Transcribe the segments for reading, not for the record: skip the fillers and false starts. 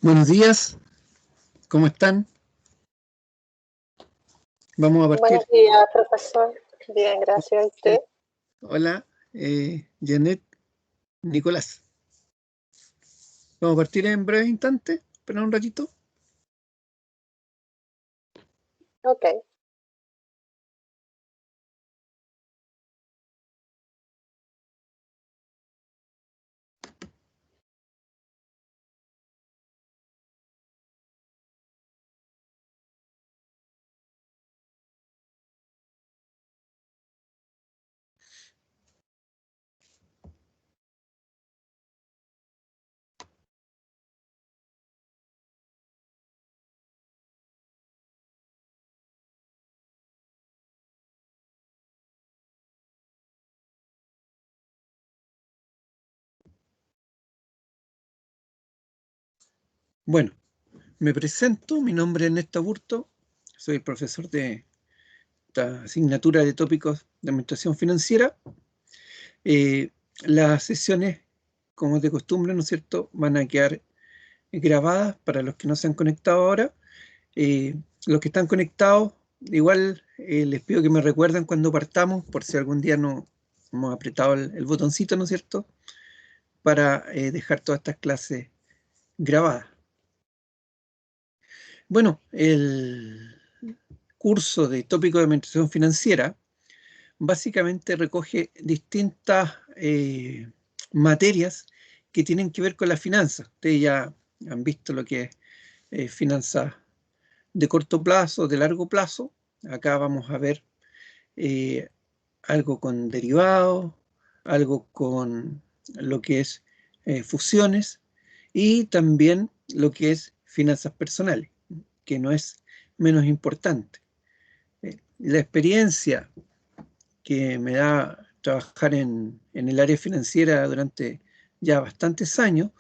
Buenos días, ¿cómo están? Vamos a Buenos partir. días, profesor. Bien, gracias a usted. Hola, Janet, Nicolás. Vamos a partir en breve instante, espera un ratito. Ok. Bueno, me presento, mi nombre es Néstor Burto, soy el profesor de esta asignatura de tópicos de administración financiera. Las sesiones, como es de costumbre, ¿no es cierto?, van a quedar grabadas para los que no se han conectado ahora. Los que están conectados, igual les pido que me recuerden cuando partamos, por si algún día no hemos apretado el botoncito, ¿no es cierto?, para dejar todas estas clases grabadas. Bueno, el curso de tópico de administración financiera básicamente recoge distintas materias que tienen que ver con las finanzas. Ustedes ya han visto lo que es finanzas de corto plazo, de largo plazo. Acá vamos a ver eh, algo con derivados, algo con lo que es fusiones y también lo que es finanzas personales, que no es menos importante. La experiencia que me da trabajar en el área financiera durante ya bastantes años,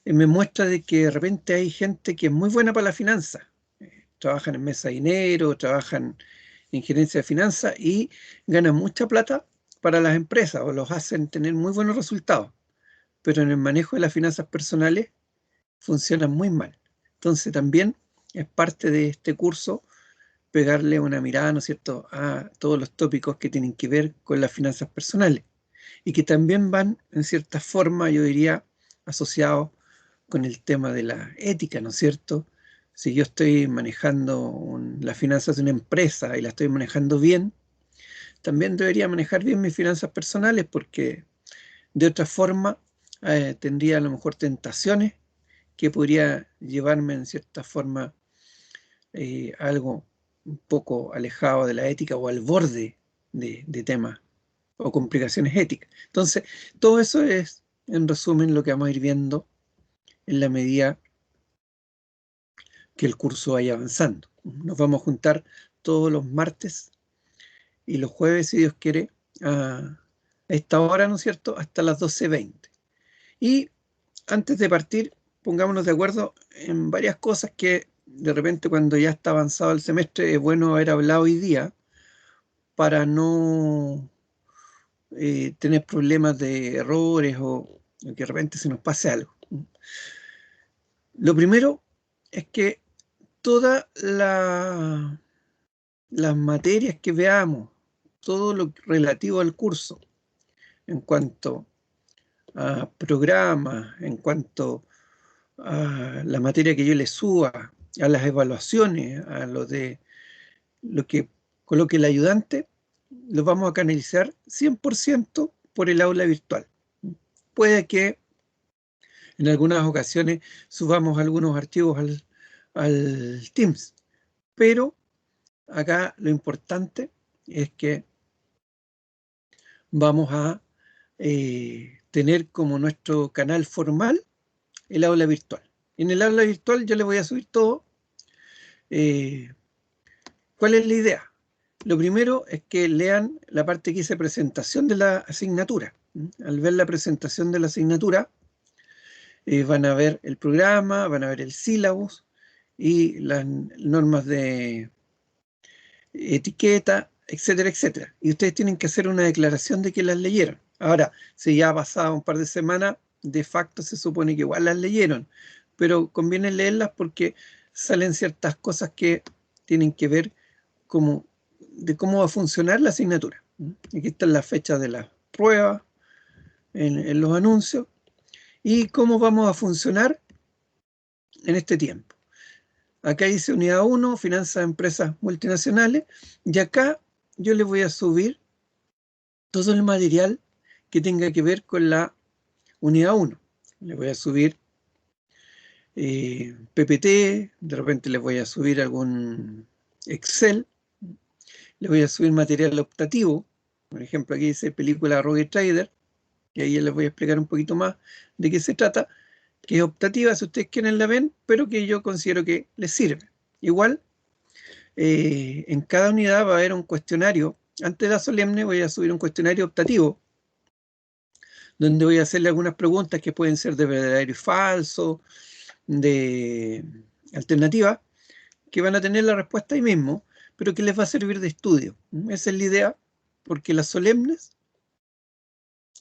me muestra de que de repente hay gente que es muy buena para la finanza. Trabajan en mesa de dinero, trabajan en gerencia de finanzas y ganan mucha plata para las empresas o los hacen tener muy buenos resultados, pero en el manejo de las finanzas personales funcionan muy mal. Entonces también es parte de este curso pegarle una mirada, ¿no es cierto?, a todos los tópicos que tienen que ver con las finanzas personales y que también van, en cierta forma, yo diría, asociados con el tema de la ética, ¿no es cierto? Si yo estoy manejando las finanzas de una empresa y la estoy manejando bien, también debería manejar bien mis finanzas personales porque de otra forma tendría a lo mejor tentaciones que podría llevarme en cierta forma a algo un poco alejado de la ética o al borde de temas o complicaciones éticas. Entonces, todo eso es, en resumen, lo que vamos a ir viendo en la medida que el curso vaya avanzando. Nos vamos a juntar todos los martes y los jueves, si Dios quiere, a esta hora, ¿no es cierto?, hasta las 12:20. Y antes de partir, pongámonos de acuerdo en varias cosas que de repente cuando ya está avanzado el semestre es bueno haber hablado hoy día para no tener problemas de errores o que de repente se nos pase algo. Lo primero es que todas las materias que veamos, todo lo relativo al curso, en cuanto a programas, en cuanto a la materia que yo le suba, a las evaluaciones, a lo de lo que coloque el ayudante, lo vamos a canalizar 100% por el aula virtual. Puede que en algunas ocasiones subamos algunos archivos al Teams, pero acá lo importante es que vamos a tener como nuestro canal formal el aula virtual. En el aula virtual yo le voy a subir todo. ¿Cuál es la idea? Lo primero es que lean la parte que dice presentación de la asignatura. Al ver la presentación de la asignatura, van a ver el programa, van a ver el sílabus y las normas de etiqueta, etcétera, etcétera. Y ustedes tienen que hacer una declaración de que las leyeron. Ahora, si ya ha pasado un par de semanas, de facto se supone que igual las leyeron, pero conviene leerlas porque salen ciertas cosas que tienen que ver de cómo va a funcionar la asignatura. Aquí están las fechas de las pruebas en los anuncios y cómo vamos a funcionar en este tiempo. Acá dice unidad 1, finanzas de empresas multinacionales, y acá yo les voy a subir todo el material que tenga que ver con la unidad 1. Les voy a subir PPT, de repente les voy a subir algún Excel, les voy a subir material optativo, por ejemplo aquí dice película Rogue Trader, y ahí les voy a explicar un poquito más de qué se trata, que es optativa si ustedes quieren la ven, pero que yo considero que les sirve. Igual, en cada unidad va a haber un cuestionario. Antes de la solemne voy a subir un cuestionario optativo, donde voy a hacerle algunas preguntas que pueden ser de verdadero y falso, de alternativa, que van a tener la respuesta ahí mismo, pero que les va a servir de estudio. Esa es la idea, porque las solemnes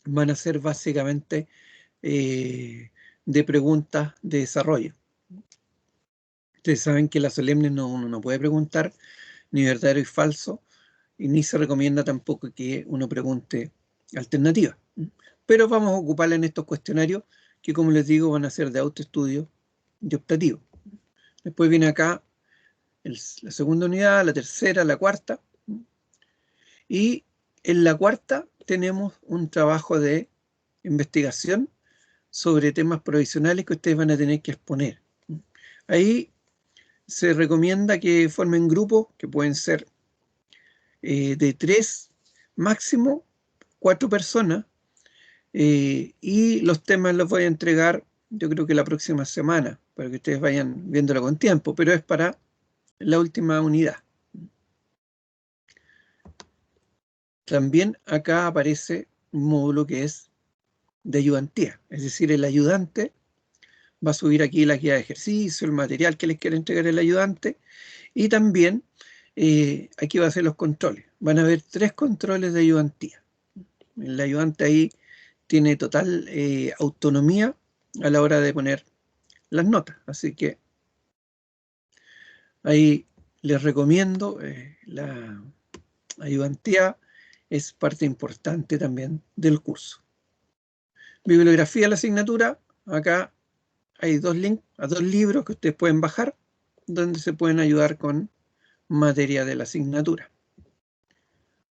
van a ser básicamente de preguntas de desarrollo. Ustedes saben que las solemnes uno no puede preguntar ni verdadero y falso, y ni se recomienda tampoco que uno pregunte alternativa. Pero vamos a ocuparla en estos cuestionarios que, como les digo, van a ser de autoestudio y optativo. Después viene acá la segunda unidad, la tercera, la cuarta. Y en la cuarta tenemos un trabajo de investigación sobre temas provisionales que ustedes van a tener que exponer. Ahí se recomienda que formen grupos que pueden ser de 3, máximo 4 personas, y los temas los voy a entregar yo creo que la próxima semana, para que ustedes vayan viéndolo con tiempo, pero es para la última unidad. También acá aparece un módulo que es de ayudantía, es decir, el ayudante va a subir aquí la guía de ejercicio, el material que les quiere entregar el ayudante, y también aquí va a hacer los controles. Van a haber 3 controles de ayudantía. El ayudante ahí tiene total autonomía a la hora de poner las notas, así que ahí les recomiendo, la ayudantía es parte importante también del curso. Bibliografía de la asignatura, acá hay 2 links a 2 libros que ustedes pueden bajar, donde se pueden ayudar con materia de la asignatura.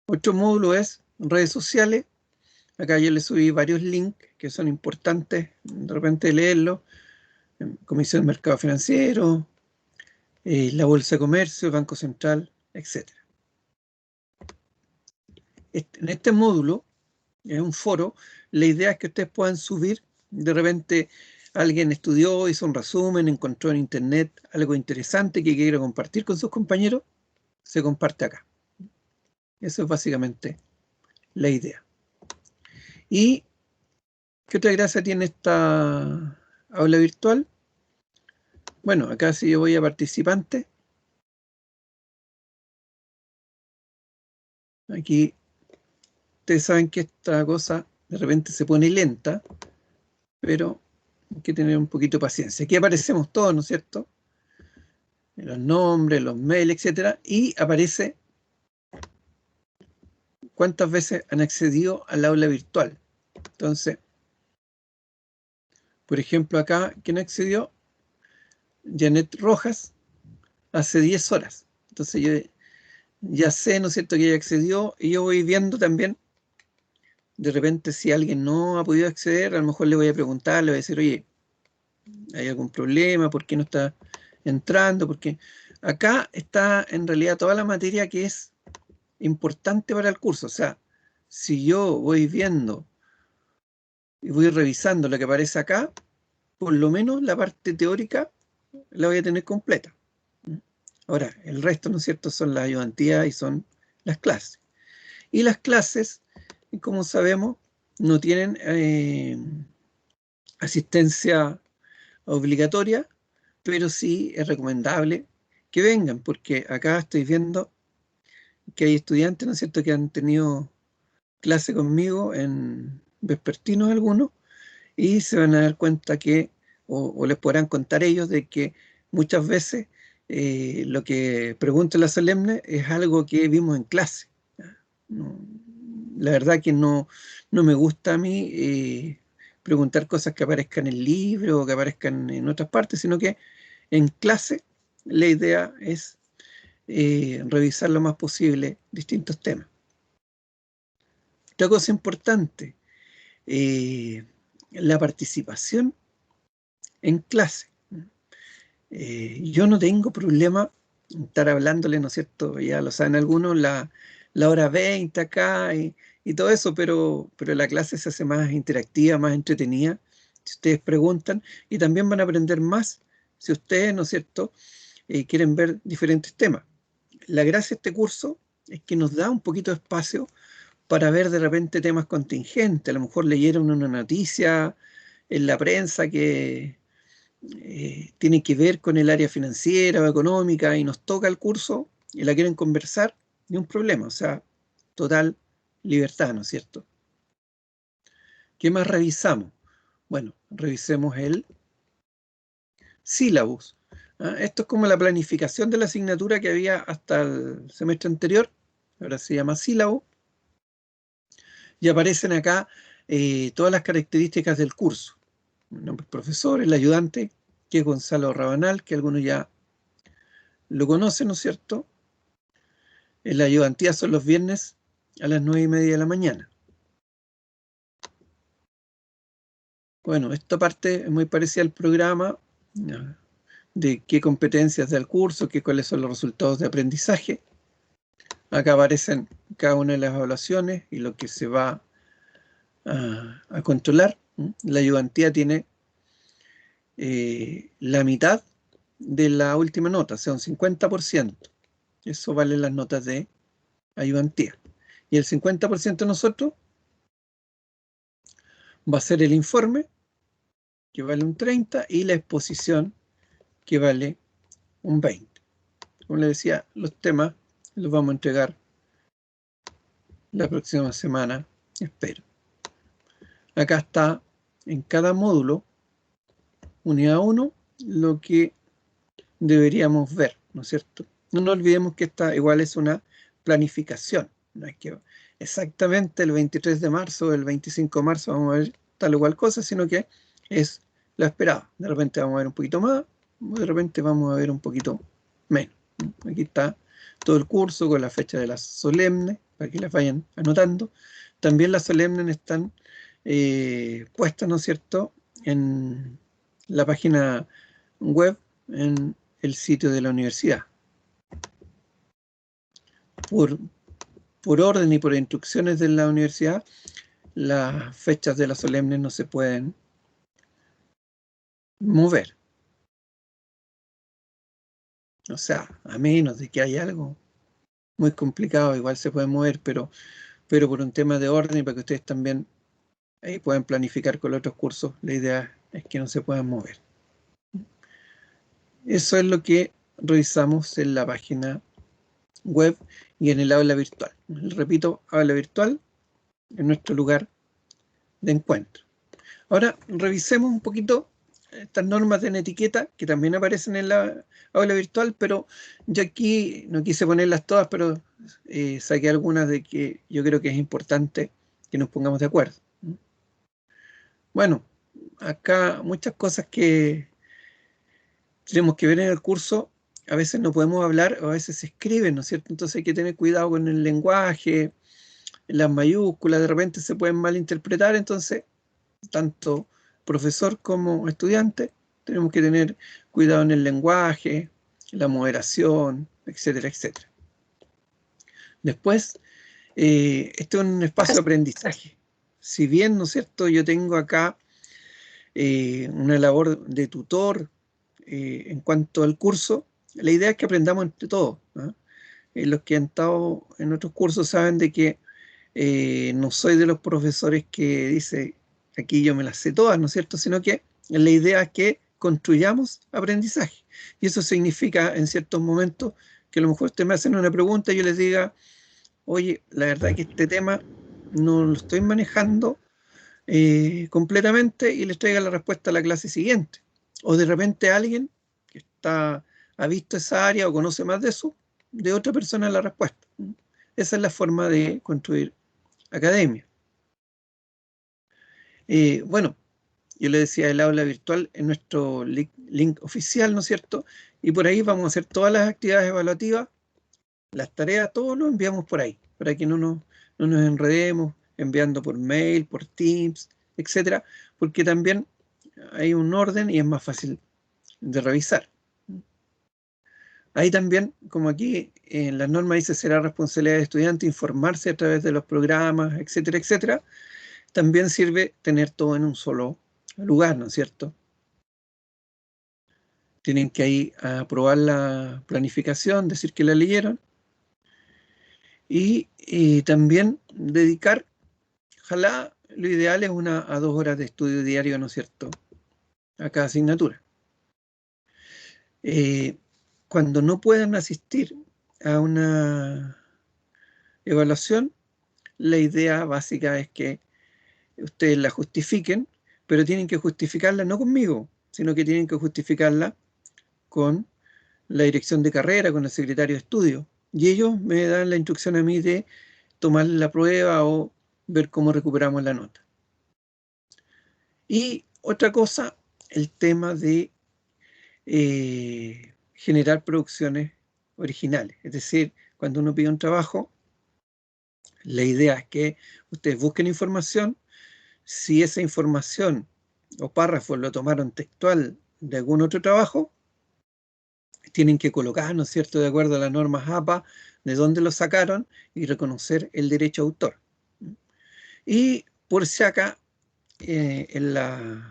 Otro módulo es redes sociales. Acá yo les subí varios links que son importantes de repente leerlos. Comisión de Mercado Financiero, la Bolsa de Comercio, el Banco Central, etc. En este módulo, es un foro, la idea es que ustedes puedan subir, de repente alguien estudió, hizo un resumen, encontró en internet algo interesante que quiera compartir con sus compañeros, se comparte acá. Eso es básicamente la idea. ¿Y qué otra gracia tiene esta aula virtual? Bueno, acá si yo voy a participantes, aquí ustedes saben que esta cosa de repente se pone lenta, pero hay que tener un poquito de paciencia. Aquí aparecemos todos, ¿no es cierto? Los nombres, los mails, etcétera, y aparece cuántas veces han accedido al aula virtual. Entonces, por ejemplo, acá, ¿quién accedió? Janet Rojas, hace 10 horas. Entonces yo ya sé, ¿no es cierto?, que ella accedió, y yo voy viendo también, de repente, si alguien no ha podido acceder, a lo mejor le voy a preguntar, le voy a decir, oye, ¿hay algún problema? ¿Por qué no está entrando? Porque acá está en realidad toda la materia que es importante para el curso. O sea, si yo voy viendo y voy revisando lo que aparece acá, por lo menos la parte teórica la voy a tener completa. Ahora, el resto, ¿no es cierto?, son las ayudantías y son las clases. Y las clases, como sabemos, no tienen asistencia obligatoria, pero sí es recomendable que vengan, porque acá estoy viendo que hay estudiantes, ¿no es cierto?, que han tenido clase conmigo en vespertinos algunos, y se van a dar cuenta que o les podrán contar ellos de que muchas veces lo que pregunta la solemne es algo que vimos en clase. No, la verdad que no me gusta a mí preguntar cosas que aparezcan en el libro o que aparezcan en otras partes, sino que en clase la idea es revisar lo más posible distintos temas. Otra cosa importante, la participación en clase. Yo no tengo problema en estar hablándole, ¿no es cierto? Ya lo saben algunos, la hora 20 acá y todo eso, pero la clase se hace más interactiva, más entretenida, si ustedes preguntan, y también van a aprender más si ustedes, ¿no es cierto?, quieren ver diferentes temas. La gracia de este curso es que nos da un poquito de espacio para ver de repente temas contingentes. A lo mejor leyeron una noticia en la prensa que tiene que ver con el área financiera o económica y nos toca el curso y la quieren conversar, ni un problema, o sea, total libertad, ¿no es cierto? ¿Qué más revisamos? Bueno, revisemos el sílabus. Esto es como la planificación de la asignatura que había hasta el semestre anterior, ahora se llama sílabo, y aparecen acá todas las características del curso. El nombre del profesor, el ayudante, que es Gonzalo Rabanal, que algunos ya lo conocen, ¿no es cierto? La ayudantía son los viernes a las 9:30 de la mañana. Bueno, esta parte es muy parecida al programa de qué competencias da el curso, cuáles son los resultados de aprendizaje. Acá aparecen cada una de las evaluaciones y lo que se va a controlar. La ayudantía tiene la mitad de la última nota, o sea, un 50%. Eso vale las notas de ayudantía. Y el 50% de nosotros va a ser el informe, que vale un 30%, y la exposición, que vale un 20%. Como les decía, los temas los vamos a entregar la próxima semana, espero. Acá está en cada módulo, unidad 1, lo que deberíamos ver, ¿no es cierto? No nos olvidemos que esta igual es una planificación, no es que exactamente el 23 de marzo o el 25 de marzo vamos a ver tal o cual cosa, sino que es lo esperado. De repente vamos a ver un poquito más, de repente vamos a ver un poquito menos. Aquí está todo el curso con la fecha de las solemnes, para que las vayan anotando. También las solemnes están puestas, ¿no es cierto?, en la página web, en el sitio de la universidad. Por orden y por instrucciones de la universidad, las fechas de las solemnes no se pueden mover. O sea, a menos de que haya algo muy complicado, igual se puede mover, pero por un tema de orden y para que ustedes también puedan planificar con los otros cursos, la idea es que no se puedan mover. Eso es lo que revisamos en la página web y en el aula virtual. Repito, aula virtual en nuestro lugar de encuentro. Ahora revisemos un poquito estas normas de etiqueta que también aparecen en la aula virtual, pero yo aquí no quise ponerlas todas, pero saqué algunas de que yo creo que es importante que nos pongamos de acuerdo. Bueno, acá muchas cosas que tenemos que ver en el curso, a veces no podemos hablar o a veces se escriben, ¿no es cierto? Entonces hay que tener cuidado con el lenguaje, las mayúsculas, de repente se pueden malinterpretar, entonces tanto profesor como estudiante tenemos que tener cuidado en el lenguaje, la moderación, etcétera, etcétera. Después, este es un espacio de aprendizaje. Si bien, ¿no es cierto?, yo tengo acá una labor de tutor en cuanto al curso, la idea es que aprendamos entre todos, ¿no? Los que han estado en otros cursos saben de que no soy de los profesores que dice aquí yo me las sé todas, ¿no es cierto?, sino que la idea es que construyamos aprendizaje. Y eso significa en ciertos momentos que a lo mejor ustedes me hacen una pregunta y yo les diga, oye, la verdad es que este tema no lo estoy manejando completamente, y les traiga la respuesta a la clase siguiente. O de repente alguien que ha visto esa área o conoce más de eso, de otra persona la respuesta. Esa es la forma de construir academia. Bueno, yo le decía, el aula virtual en nuestro link oficial, ¿no es cierto? Y por ahí vamos a hacer todas las actividades evaluativas, las tareas, todo lo enviamos por ahí, para que no nos enredemos enviando por mail, por Teams, etcétera, porque también hay un orden y es más fácil de revisar. Ahí también, como aquí en las normas dice, será responsabilidad del estudiante informarse a través de los programas, etcétera, etcétera. También sirve tener todo en un solo lugar, ¿no es cierto? Tienen que ahí aprobar la planificación, decir que la leyeron y también dedicar, ojalá lo ideal es 1 a 2 horas de estudio diario, ¿no es cierto?, a cada asignatura. Cuando no puedan asistir a una evaluación, la idea básica es que ustedes la justifiquen, pero tienen que justificarla no conmigo, sino que tienen que justificarla con la dirección de carrera, con el secretario de estudio. Y ellos me dan la instrucción a mí de tomar la prueba o ver cómo recuperamos la nota. Y otra cosa, el tema de generar producciones originales. Es decir, cuando uno pide un trabajo, la idea es que ustedes busquen información. Si esa información o párrafos lo tomaron textual de algún otro trabajo, tienen que colocar, ¿no es cierto?, de acuerdo a las normas APA, de dónde lo sacaron y reconocer el derecho a autor. Y por si acá, en las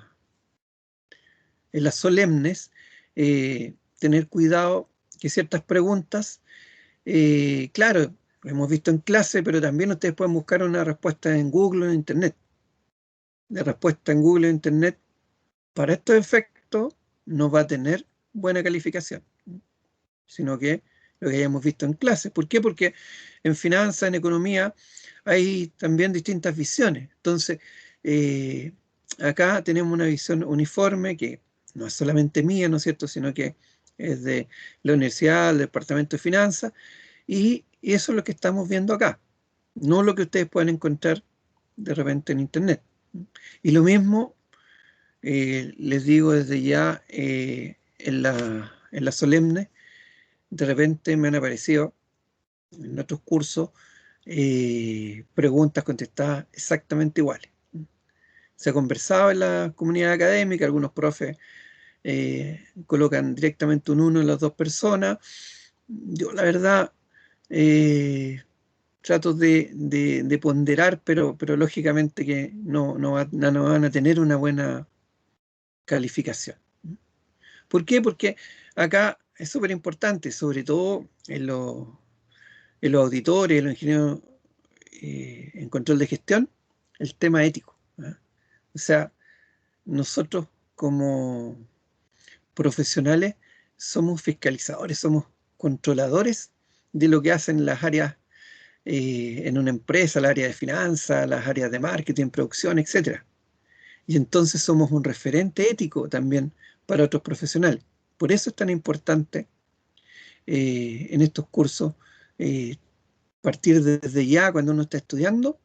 solemnes, tener cuidado que ciertas preguntas, claro, lo hemos visto en clase, pero también ustedes pueden buscar una respuesta en Google o en Internet. La respuesta en Google o en Internet, para estos efectos, no va a tener buena calificación, sino que lo que hayamos visto en clase. ¿Por qué? Porque en finanzas, en economía, hay también distintas visiones. Entonces, acá tenemos una visión uniforme que no es solamente mía, ¿no es cierto?, sino que es de la universidad, del departamento de finanzas, y eso es lo que estamos viendo acá, no lo que ustedes pueden encontrar de repente en internet. Y lo mismo les digo desde ya, en la solemne, de repente me han aparecido en otros cursos preguntas contestadas exactamente iguales. Se ha conversado en la comunidad académica, algunos profes colocan directamente un 1 en las dos personas. Yo la verdad trato de ponderar, pero lógicamente que no van a tener una buena calificación. ¿Por qué? Porque acá es súper importante, sobre todo en los auditores, en los ingenieros en control de gestión, el tema ético. ¿Ah? O sea, nosotros como profesionales somos fiscalizadores, somos controladores de lo que hacen las áreas en una empresa, el área de finanzas, las áreas de marketing, producción, etcétera. Y entonces somos un referente ético también para otros profesionales. Por eso es tan importante en estos cursos eh, partir desde ya cuando uno está estudiando,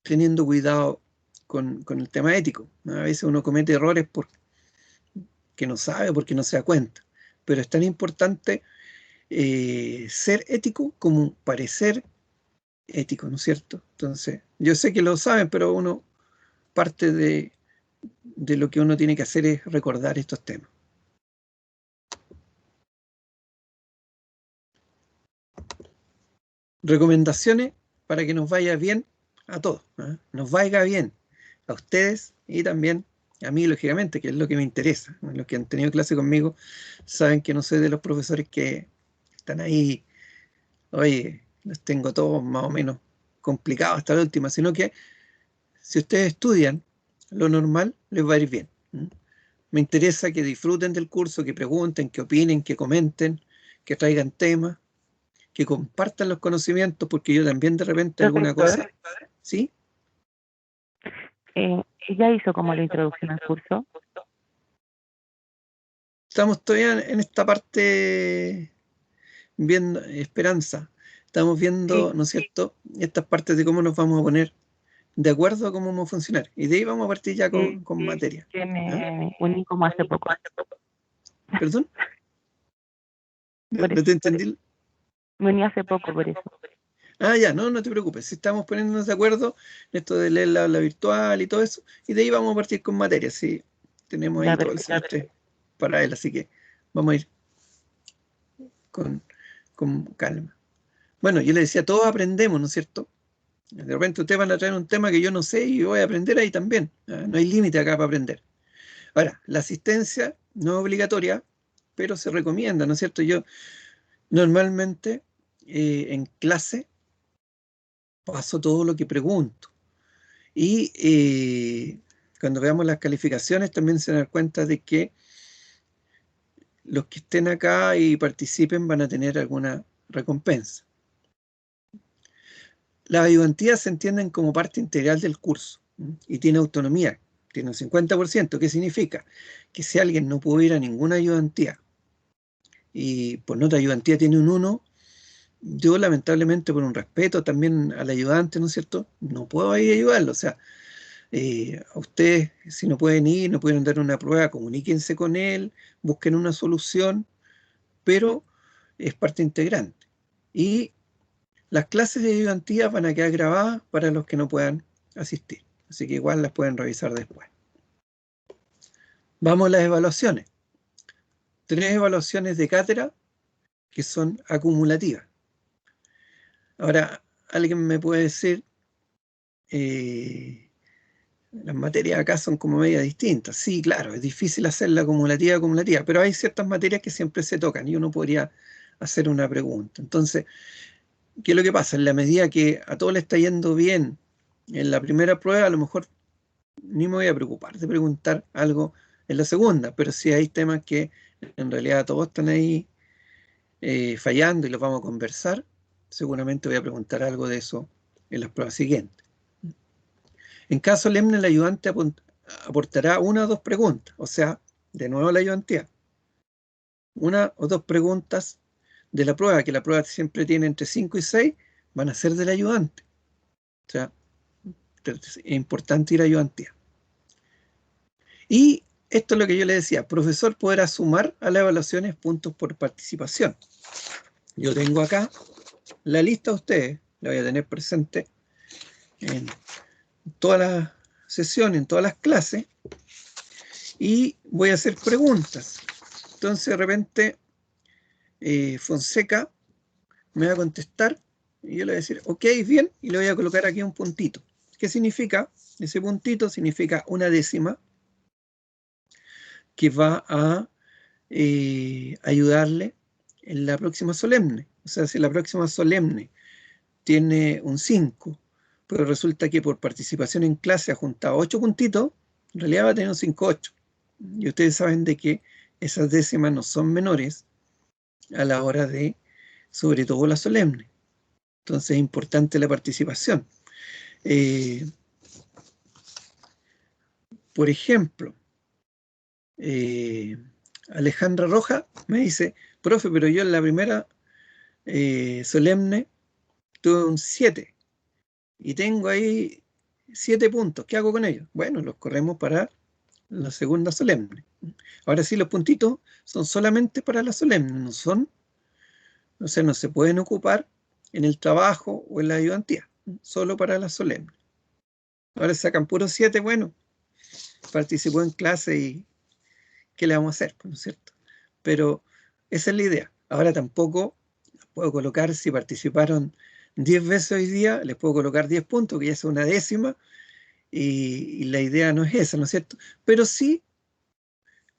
teniendo cuidado con el tema ético. A veces uno comete errores porque no sabe, porque no se da cuenta. Pero es tan importante ser ético como parecer ético, ¿no es cierto? Entonces, yo sé que lo saben, pero uno parte de lo que uno tiene que hacer es recordar estos temas. Recomendaciones para que nos vaya bien a todos, ¿eh? Nos vaya bien a ustedes y también a mí, lógicamente, que es lo que me interesa. Los que han tenido clase conmigo saben que no soy de los profesores que están ahí, oye, los tengo todos más o menos complicados hasta la última, sino que si ustedes estudian lo normal, les va a ir bien. Me interesa que disfruten del curso, que pregunten, que opinen, que comenten, que traigan temas, que compartan los conocimientos, porque yo también de repente alguna cosa, Profesor, ¿sí? ¿ella hizo como la introducción al curso? estamos todavía en esta parte viendo, Esperanza, estamos viendo, Sí, ¿no es cierto?, estas partes de cómo nos vamos a poner de acuerdo a cómo vamos a funcionar. Y de ahí vamos a partir ya sí, con materia. que ¿Ah? me uní como hace poco. ¿Perdón? Por No te eso. entendí. Me uní hace poco, por eso. Ah, ya, no te preocupes. Si estamos poniéndonos de acuerdo en esto de leer la aula virtual y todo eso, y de ahí vamos a partir con materia. Sí, tenemos ahí Ya, todo el perfecto. semestre para él, así que vamos a ir con calma. Bueno, yo le decía, todos aprendemos, ¿no es cierto? De repente ustedes van a traer un tema que yo no sé y yo voy a aprender ahí también. No hay límite acá para aprender. Ahora, la asistencia no es obligatoria, pero se recomienda, ¿no es cierto? Yo normalmente en clase paso todo lo que pregunto. Y cuando veamos las calificaciones también se dan cuenta de que los que estén acá y participen van a tener alguna recompensa. Las ayudantías se entienden como parte integral del curso y tiene autonomía, tiene un 50%. ¿Qué significa? Que si alguien no pudo ir a ninguna ayudantía y por nota ayudantía tiene un 1, yo lamentablemente por un respeto también al ayudante, ¿no es cierto?, no puedo ir a ayudarlo. O sea, a ustedes, si no pueden ir, no pueden dar una prueba, comuníquense con él, busquen una solución, pero es parte integrante. Y las clases de ayudantía van a quedar grabadas para los que no puedan asistir, así que igual las pueden revisar después. Vamos a las evaluaciones. 3 evaluaciones de cátedra que son acumulativas. Ahora, alguien me puede decir, las materias acá son como media distintas. Sí, claro, es difícil hacer la acumulativa, pero hay ciertas materias que siempre se tocan y uno podría hacer una pregunta. Entonces, ¿qué es lo que pasa? En la medida que a todos le está yendo bien en la primera prueba, a lo mejor ni me voy a preocupar de preguntar algo en la segunda, pero si hay temas que en realidad todos están ahí fallando y los vamos a conversar, seguramente voy a preguntar algo de eso en las pruebas siguientes. En caso solemne, el ayudante aportará 1 o 2 preguntas, o sea, de nuevo la ayudantía. 1 o 2 preguntas de la prueba, que la prueba siempre tiene entre 5 y 6, van a ser del ayudante. O sea, es importante ir a ayudantía. Y esto es lo que yo le decía, profesor podrá sumar a las evaluaciones puntos por participación. Yo tengo acá la lista de ustedes, la voy a tener presente en todas las sesiones, en todas las clases, y voy a hacer preguntas. Entonces de repente Fonseca me va a contestar y yo le voy a decir, ok, bien, y le voy a colocar aquí un puntito. ¿Qué significa? Ese puntito significa una décima que va a ayudarle en la próxima solemne. O sea, si la próxima solemne tiene un 5, pero resulta que por participación en clase ha juntado 8 puntitos, en realidad va a tener un 5,8. Y ustedes saben de que esas décimas no son menores a la hora de, sobre todo la solemne. Entonces es importante la participación. Por ejemplo, Alejandra Roja me dice, profe, pero yo en la primera solemne tuve un 7 y tengo ahí 7 puntos. ¿Qué hago con ellos? Bueno, los corremos para la segunda solemne. Ahora sí, los puntitos son solamente para la solemne, no son, o sea, no se pueden ocupar en el trabajo o en la ayudantía, solo para la solemne. Ahora sacan puros 7, bueno, participó en clase y ¿qué le vamos a hacer? ¿No es cierto? Pero esa es la idea. Ahora tampoco puedo colocar, si participaron 10 veces hoy día, les puedo colocar 10 puntos, que ya es una décima, y la idea no es esa, ¿no es cierto? Pero sí,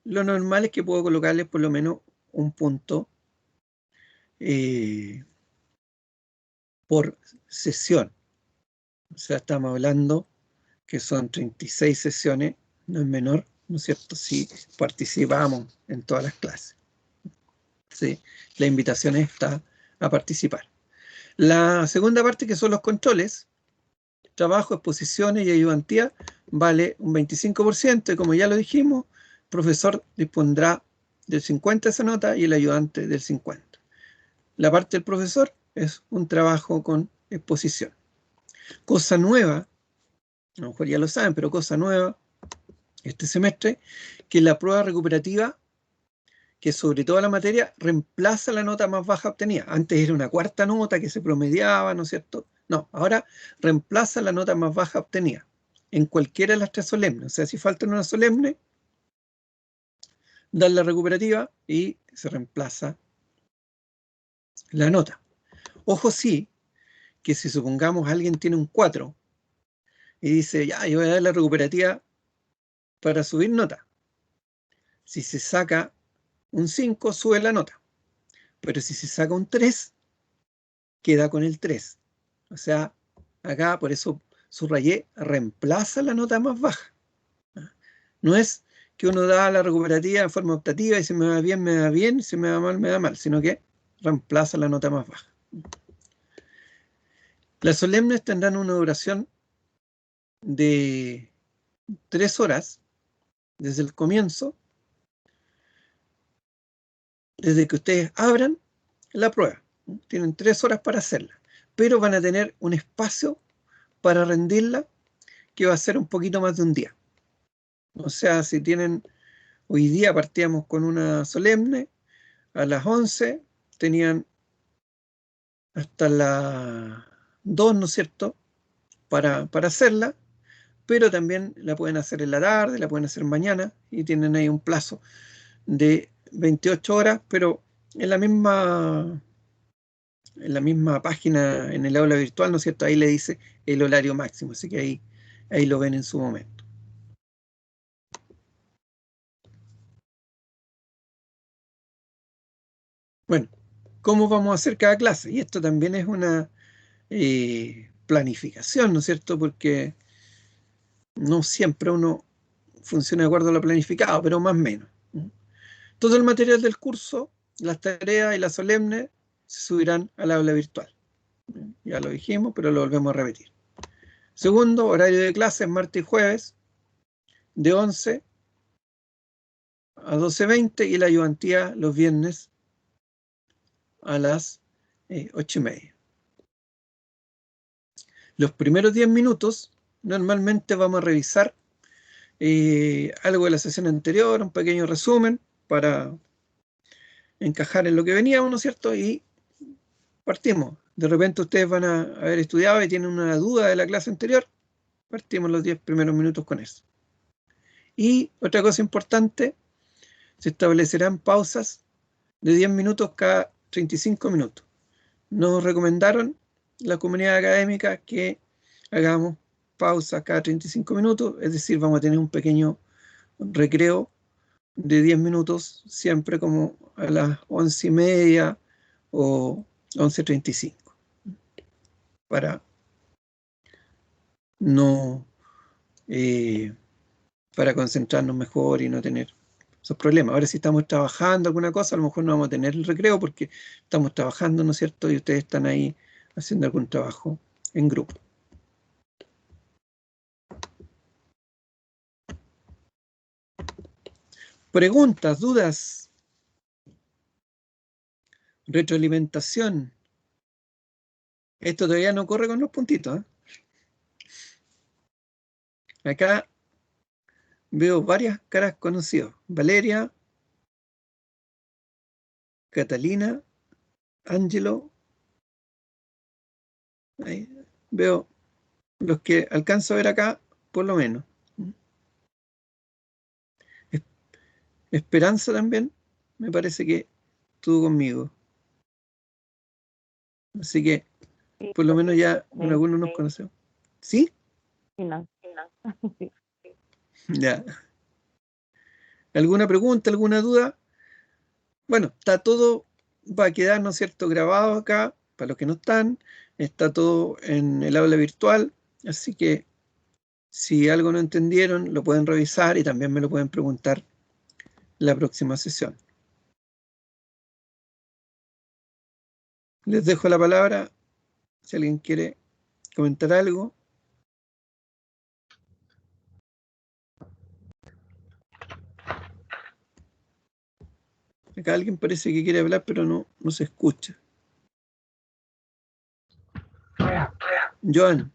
lo normal es que puedo colocarles por lo menos un punto por sesión. O sea, estamos hablando que son 36 sesiones, no es menor, ¿no es cierto? Si participamos en todas las clases. Sí, la invitación está a participar. La segunda parte, que son los controles, trabajo, exposiciones y ayudantía, vale un 25%, y como ya lo dijimos, el profesor dispondrá del 50 esa nota y el ayudante del 50. La parte del profesor es un trabajo con exposición. Cosa nueva, a lo mejor ya lo saben, pero cosa nueva este semestre, que la prueba recuperativa, que sobre toda la materia, reemplaza la nota más baja obtenida. Antes era una cuarta nota que se promediaba, ¿no es cierto? No, ahora reemplaza la nota más baja obtenida en cualquiera de las 3 solemnes. O sea, si falta una solemne, dan la recuperativa y se reemplaza la nota. Ojo sí, que si supongamos alguien tiene un 4 y dice, ya, yo voy a dar la recuperativa para subir nota. Si se saca un 5, sube la nota. Pero si se saca un 3, queda con el 3. O sea, acá por eso subrayé, reemplaza la nota más baja. No es que uno da la recuperativa en forma optativa y si me va bien, si me va mal, me va mal, sino que reemplaza la nota más baja. Las solemnes tendrán una duración de 3 horas desde el comienzo, desde que ustedes abran la prueba. Tienen 3 horas para hacerla, pero van a tener un espacio para rendirla que va a ser un poquito más de un día. O sea, si tienen, hoy día partíamos con una solemne, a las 11 tenían hasta las 2, ¿no es cierto?, para hacerla, pero también la pueden hacer en la tarde, la pueden hacer mañana, y tienen ahí un plazo de 28 horas, pero en la misma página, en el aula virtual, ¿no es cierto?, ahí le dice el horario máximo, así que ahí lo ven en su momento. Bueno, ¿cómo vamos a hacer cada clase? Y esto también es una planificación, ¿no es cierto?, porque no siempre uno funciona de acuerdo a lo planificado, pero más o menos. Todo el material del curso, las tareas y las solemnes se subirán al aula virtual. Ya lo dijimos, pero lo volvemos a repetir. Segundo, horario de clases martes y jueves, de 11 a 12:20, y la ayudantía los viernes a las 8:30. Los primeros 10 minutos, normalmente vamos a revisar algo de la sesión anterior, un pequeño resumen para encajar en lo que veníamos, ¿no es cierto? Y partimos. De repente ustedes van a haber estudiado y tienen una duda de la clase anterior, partimos los 10 primeros minutos con eso. Y otra cosa importante, se establecerán pausas de 10 minutos cada 35 minutos. Nos recomendaron la comunidad académica que hagamos pausas cada 35 minutos, es decir, vamos a tener un pequeño recreo de 10 minutos, siempre como a las 11:30 o 11:35, para no para concentrarnos mejor y no tener esos problemas. Ahora, si estamos trabajando alguna cosa, a lo mejor no vamos a tener el recreo porque estamos trabajando, ¿no es cierto? Y ustedes están ahí haciendo algún trabajo en grupo. Preguntas, dudas, retroalimentación. Esto todavía no corre con los puntitos, ¿eh? Acá veo varias caras conocidas. Valeria, Catalina, Ángelo. Ahí veo los que alcanzo a ver acá, por lo menos. Esperanza también, me parece que estuvo conmigo. Así que, Sí, por lo menos ya con sí, algunos nos conocemos. ¿Sí? sí, no. Sí. Ya. ¿Alguna pregunta, alguna duda? Bueno, está todo, va a quedar, ¿no es cierto?, grabado acá, para los que no están. Está todo en el aula virtual, así que si algo no entendieron, lo pueden revisar y también me lo pueden preguntar la próxima sesión. Les dejo la palabra, si alguien quiere comentar algo. Acá alguien parece que quiere hablar, pero no se escucha. Joan.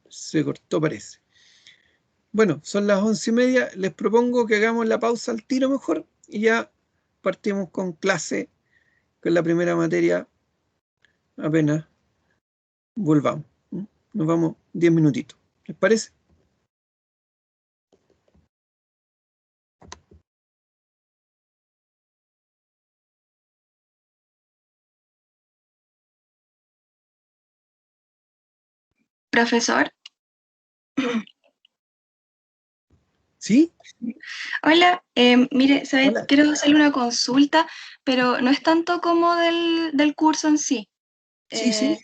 Se cortó, parece. Bueno, son las 11:30. Les propongo que hagamos la pausa al tiro mejor y ya partimos con clase, con la primera materia, apenas volvamos. Nos vamos 10 minutitos. ¿Les parece? Profesor, ¿Sí? hola, mire, ¿sabes? Hola. Quiero hacerle una consulta, pero no es tanto como del curso en sí. Sí, sí.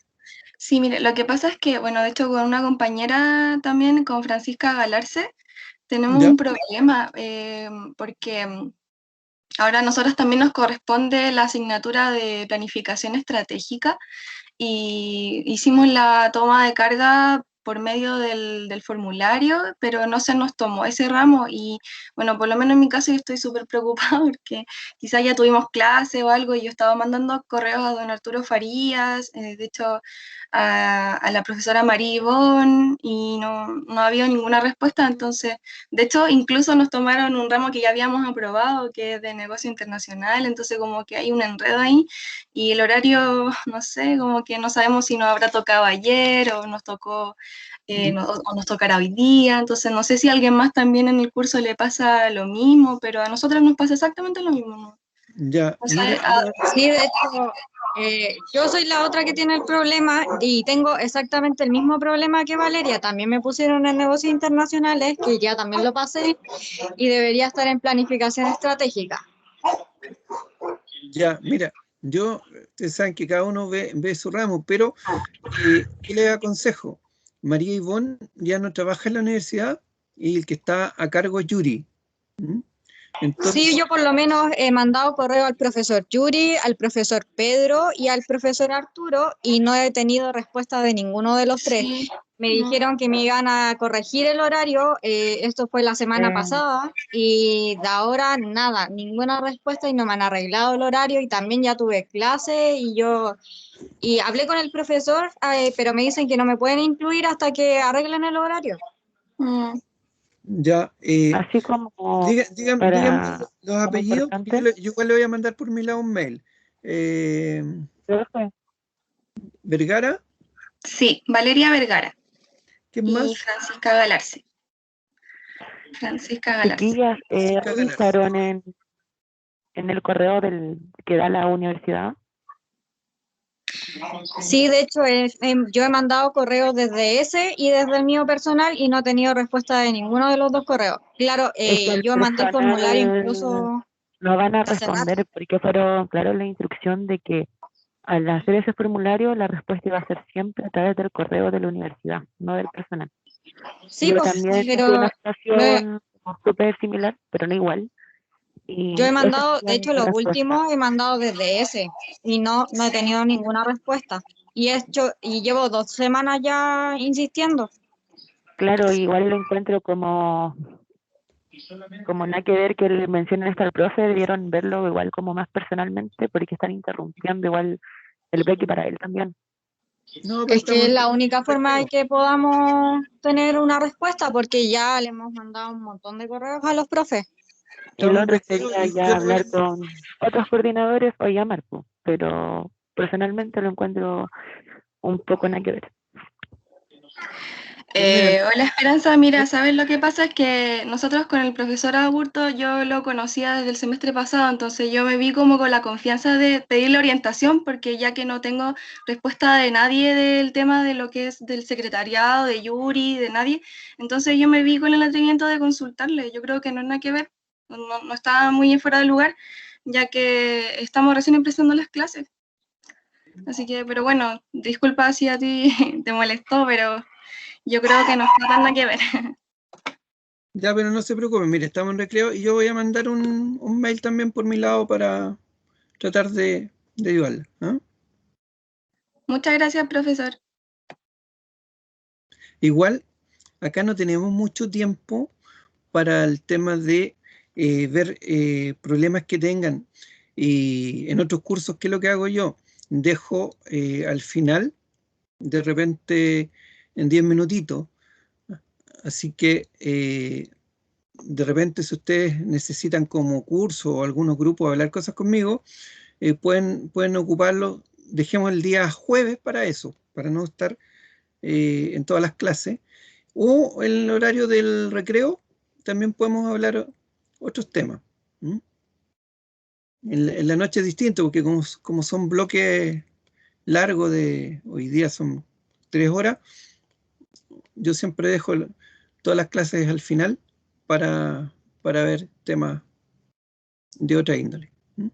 Sí, mire, lo que pasa es que, bueno, de hecho con una compañera también, con Francisca Galarce, tenemos Ya. un problema, porque ahora a nosotros también nos corresponde la asignatura de planificación estratégica y hicimos la toma de carga por medio del formulario, pero no se nos tomó ese ramo y bueno, por lo menos en mi caso yo estoy súper preocupada porque quizás ya tuvimos clase o algo y yo estaba mandando correos a don Arturo Farías, de hecho a la profesora María Ivonne y no había ninguna respuesta, entonces de hecho incluso nos tomaron un ramo que ya habíamos aprobado, que es de negocio internacional, entonces como que hay un enredo ahí y el horario, no sé, como que no sabemos si nos habrá tocado ayer o nos tocó, o nos tocará hoy día. Entonces, no sé si a alguien más también en el curso le pasa lo mismo, pero a nosotros nos pasa exactamente lo mismo, ¿no? Ya, O sea, mira, Sí, de hecho, yo soy la otra que tiene el problema y tengo exactamente el mismo problema que Valeria. También me pusieron en negocios internacionales, que ya también lo pasé, y debería estar en planificación estratégica. ya, mira, ustedes saben que cada uno ve su ramo, pero ¿qué les aconsejo? María Ivonne ya no trabaja en la universidad y el que está a cargo es Yuri. ¿Mm? Entonces, Sí, yo por lo menos he mandado correo al profesor Yuri, al profesor Pedro y al profesor Arturo y no he tenido respuesta de ninguno de los tres. sí, Me no. dijeron que me iban a corregir el horario, esto fue la semana pasada y de ahora nada, ninguna respuesta y no me han arreglado el horario y también ya tuve clase y hablé con el profesor, pero me dicen que no me pueden incluir hasta que arreglen el horario. Mm. ya, Así como díganme para los como apellidos, porque importante, yo igual le voy a mandar por mi lado un mail. profe, Vergara, Sí, Valeria Vergara ¿quién y más? Francisca Galarce. Francisca Galarce. chiquillas, Francisca Galarza. revisaron en el correo que da la universidad. Sí, de hecho, yo he mandado correos desde ese y desde el mío personal y no he tenido respuesta de ninguno de los dos correos. Claro, Es que el yo mandé el formulario personal incluso no van a hace rato. responder porque fueron, claro, la instrucción de que al hacer ese formulario la respuesta iba a ser siempre a través del correo de la universidad, no del personal. Sí, Yo pues, también tuve pero una situación como súper similar, pero no igual. yo he Y esa mandado, de fue hecho, mi los respuesta. últimos he mandado desde ese y no he tenido ninguna respuesta. Y llevo 2 semanas ya insistiendo. Claro, igual lo encuentro como nada que ver que le mencionen esto al profe, debieron verlo igual como más personalmente porque están interrumpiendo igual el Becky para él también. No, pero Es que estamos es en la única forma de recreo. que podamos tener una respuesta, porque ya le hemos mandado un montón de correos a los profes. Y lo Estamos en otro recreo sería y ya hablar con otros coordinadores o llamar, pues, pero personalmente lo encuentro un poco nada que ver. Mira, Hola Esperanza, mira, ¿sabes lo que pasa? Es que nosotros con el profesor Aburto yo lo conocía desde el semestre pasado, entonces yo me vi como con la confianza de pedirle orientación, porque ya que no tengo respuesta de nadie del tema de lo que es del secretariado, de Yuri, de nadie, entonces yo me vi con el atrevimiento de consultarle. Yo creo que no es nada que ver, no está muy fuera de lugar, ya que estamos recién empezando las clases. Así que, pero bueno, disculpa si a ti te molestó, pero yo creo que no está tan nada que ver. ya, pero no se preocupen, mire, estamos en recreo y yo voy a mandar un mail también por mi lado para tratar de ayudarla. ¿Ah? Muchas gracias, profesor. Igual, acá no tenemos mucho tiempo para el tema de ver problemas que tengan. Y en otros cursos, ¿qué es lo que hago yo? Dejo al final, de repente, en 10 minutitos. Así que, de repente, si ustedes necesitan como curso o algunos grupos hablar cosas conmigo, pueden ocuparlo. Dejemos el día jueves para eso, para no estar en todas las clases. O en el horario del recreo también podemos hablar otros temas. ¿M? En la noche es distinto, porque como son bloques largos de hoy día son 3 horas, yo siempre dejo todas las clases al final para, para ver temas de otra índole. ¿M?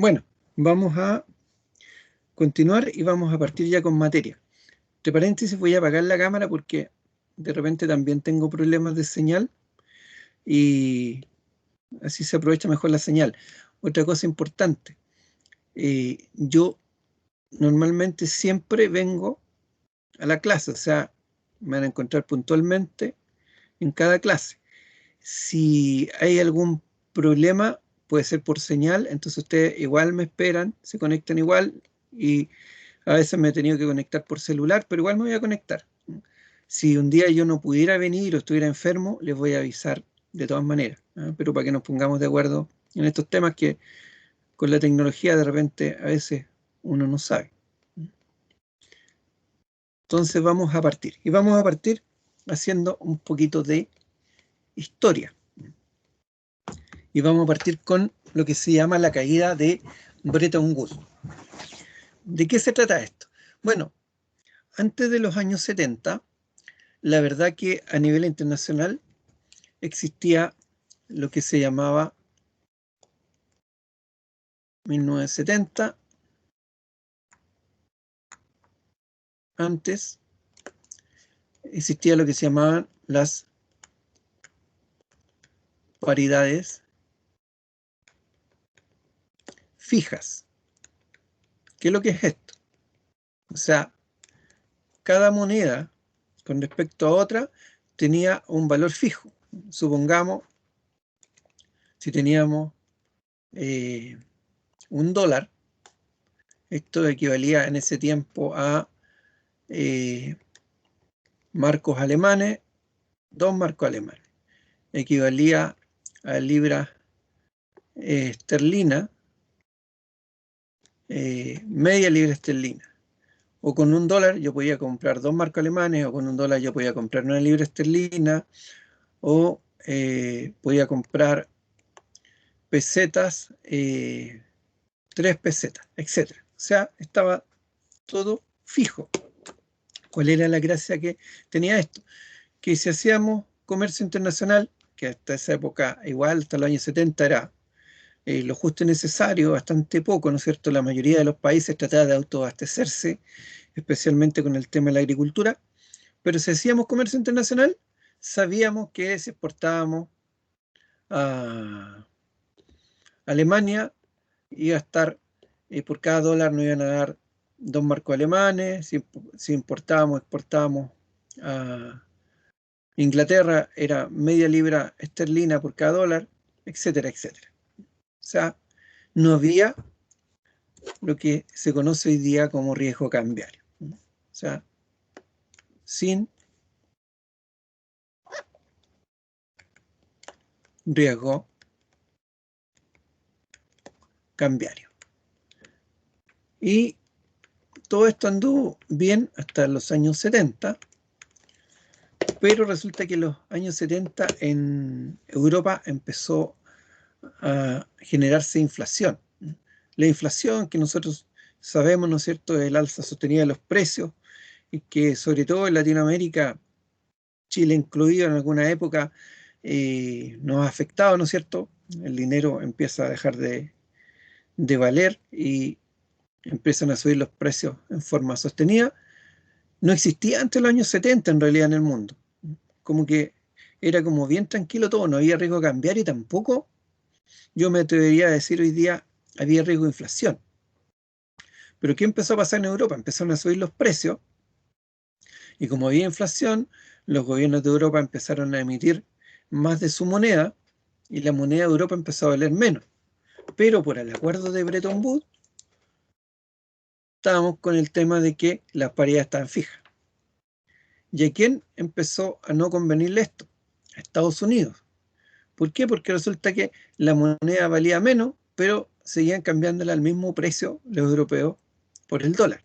Bueno, vamos a continuar y vamos a partir ya con materia. Entre paréntesis voy a apagar la cámara porque de repente también tengo problemas de señal y así se aprovecha mejor la señal. Otra cosa importante, yo normalmente siempre vengo a la clase, o sea, me van a encontrar puntualmente en cada clase. Si hay algún problema, puede ser por señal, entonces ustedes igual me esperan, se conectan igual y a veces me he tenido que conectar por celular, pero igual me voy a conectar. Si un día yo no pudiera venir o estuviera enfermo, les voy a avisar de todas maneras, ¿eh? Pero para que nos pongamos de acuerdo en estos temas que con la tecnología de repente a veces uno no sabe. Entonces vamos a partir. Y vamos a partir haciendo un poquito de historia. Y vamos a partir con lo que se llama la caída de Bretton Woods. ¿De qué se trata esto? Bueno, antes de los años 70, la verdad que a nivel internacional existía lo que se llamaba 1970. Antes existía lo que se llamaban las paridades fijas. ¿Qué es lo que es esto? O sea, cada moneda con respecto a otra tenía un valor fijo. Supongamos, si teníamos $1, esto equivalía en ese tiempo a marcos alemanes, 2 marcos alemanes. Equivalía a libras esterlinas, media libra esterlina. O con $1 yo podía comprar 2 marcos alemanes, o con $1 yo podía comprar 1 libra esterlina, o podía comprar pesetas, 3 pesetas, etc. O sea, estaba todo fijo. ¿Cuál era la gracia que tenía esto? Que si hacíamos comercio internacional, que hasta esa época, igual hasta los años 70 era lo justo y necesario, bastante poco, ¿no es cierto? La mayoría de los países trataban de autoabastecerse, especialmente con el tema de la agricultura, pero si hacíamos comercio internacional, sabíamos que si exportábamos a Alemania, iba a estar, por cada dólar nos iban a dar 2 marcos alemanes, si importábamos, exportábamos a Inglaterra, era media libra esterlina por cada dólar, etcétera, etcétera. O sea, no había lo que se conoce hoy día como riesgo cambiario. O sea, sin riesgo cambiario. Y todo esto anduvo bien hasta los años 70, pero resulta que en los años 70 en Europa empezó a generarse inflación. La inflación que nosotros sabemos, ¿no es cierto?, es el alza sostenida de los precios y que sobre todo en Latinoamérica, Chile incluido en alguna época, nos ha afectado, ¿no es cierto? El dinero empieza a dejar de valer y empiezan a subir los precios en forma sostenida. No existía antes de los años 70 en realidad en el mundo. Como que era como bien tranquilo todo, no había riesgo cambiario y tampoco, yo me atrevería a decir hoy día, había riesgo de inflación. Pero ¿qué empezó a pasar en Europa? Empezaron a subir los precios y como había inflación, los gobiernos de Europa empezaron a emitir más de su moneda y la moneda de Europa empezó a valer menos. Pero por el acuerdo de Bretton Woods, estábamos con el tema de que las paridades estaban fijas. ¿Y a quién empezó a no convenirle esto? A Estados Unidos. ¿Por qué? Porque resulta que la moneda valía menos, pero seguían cambiándola al mismo precio los europeos por el dólar.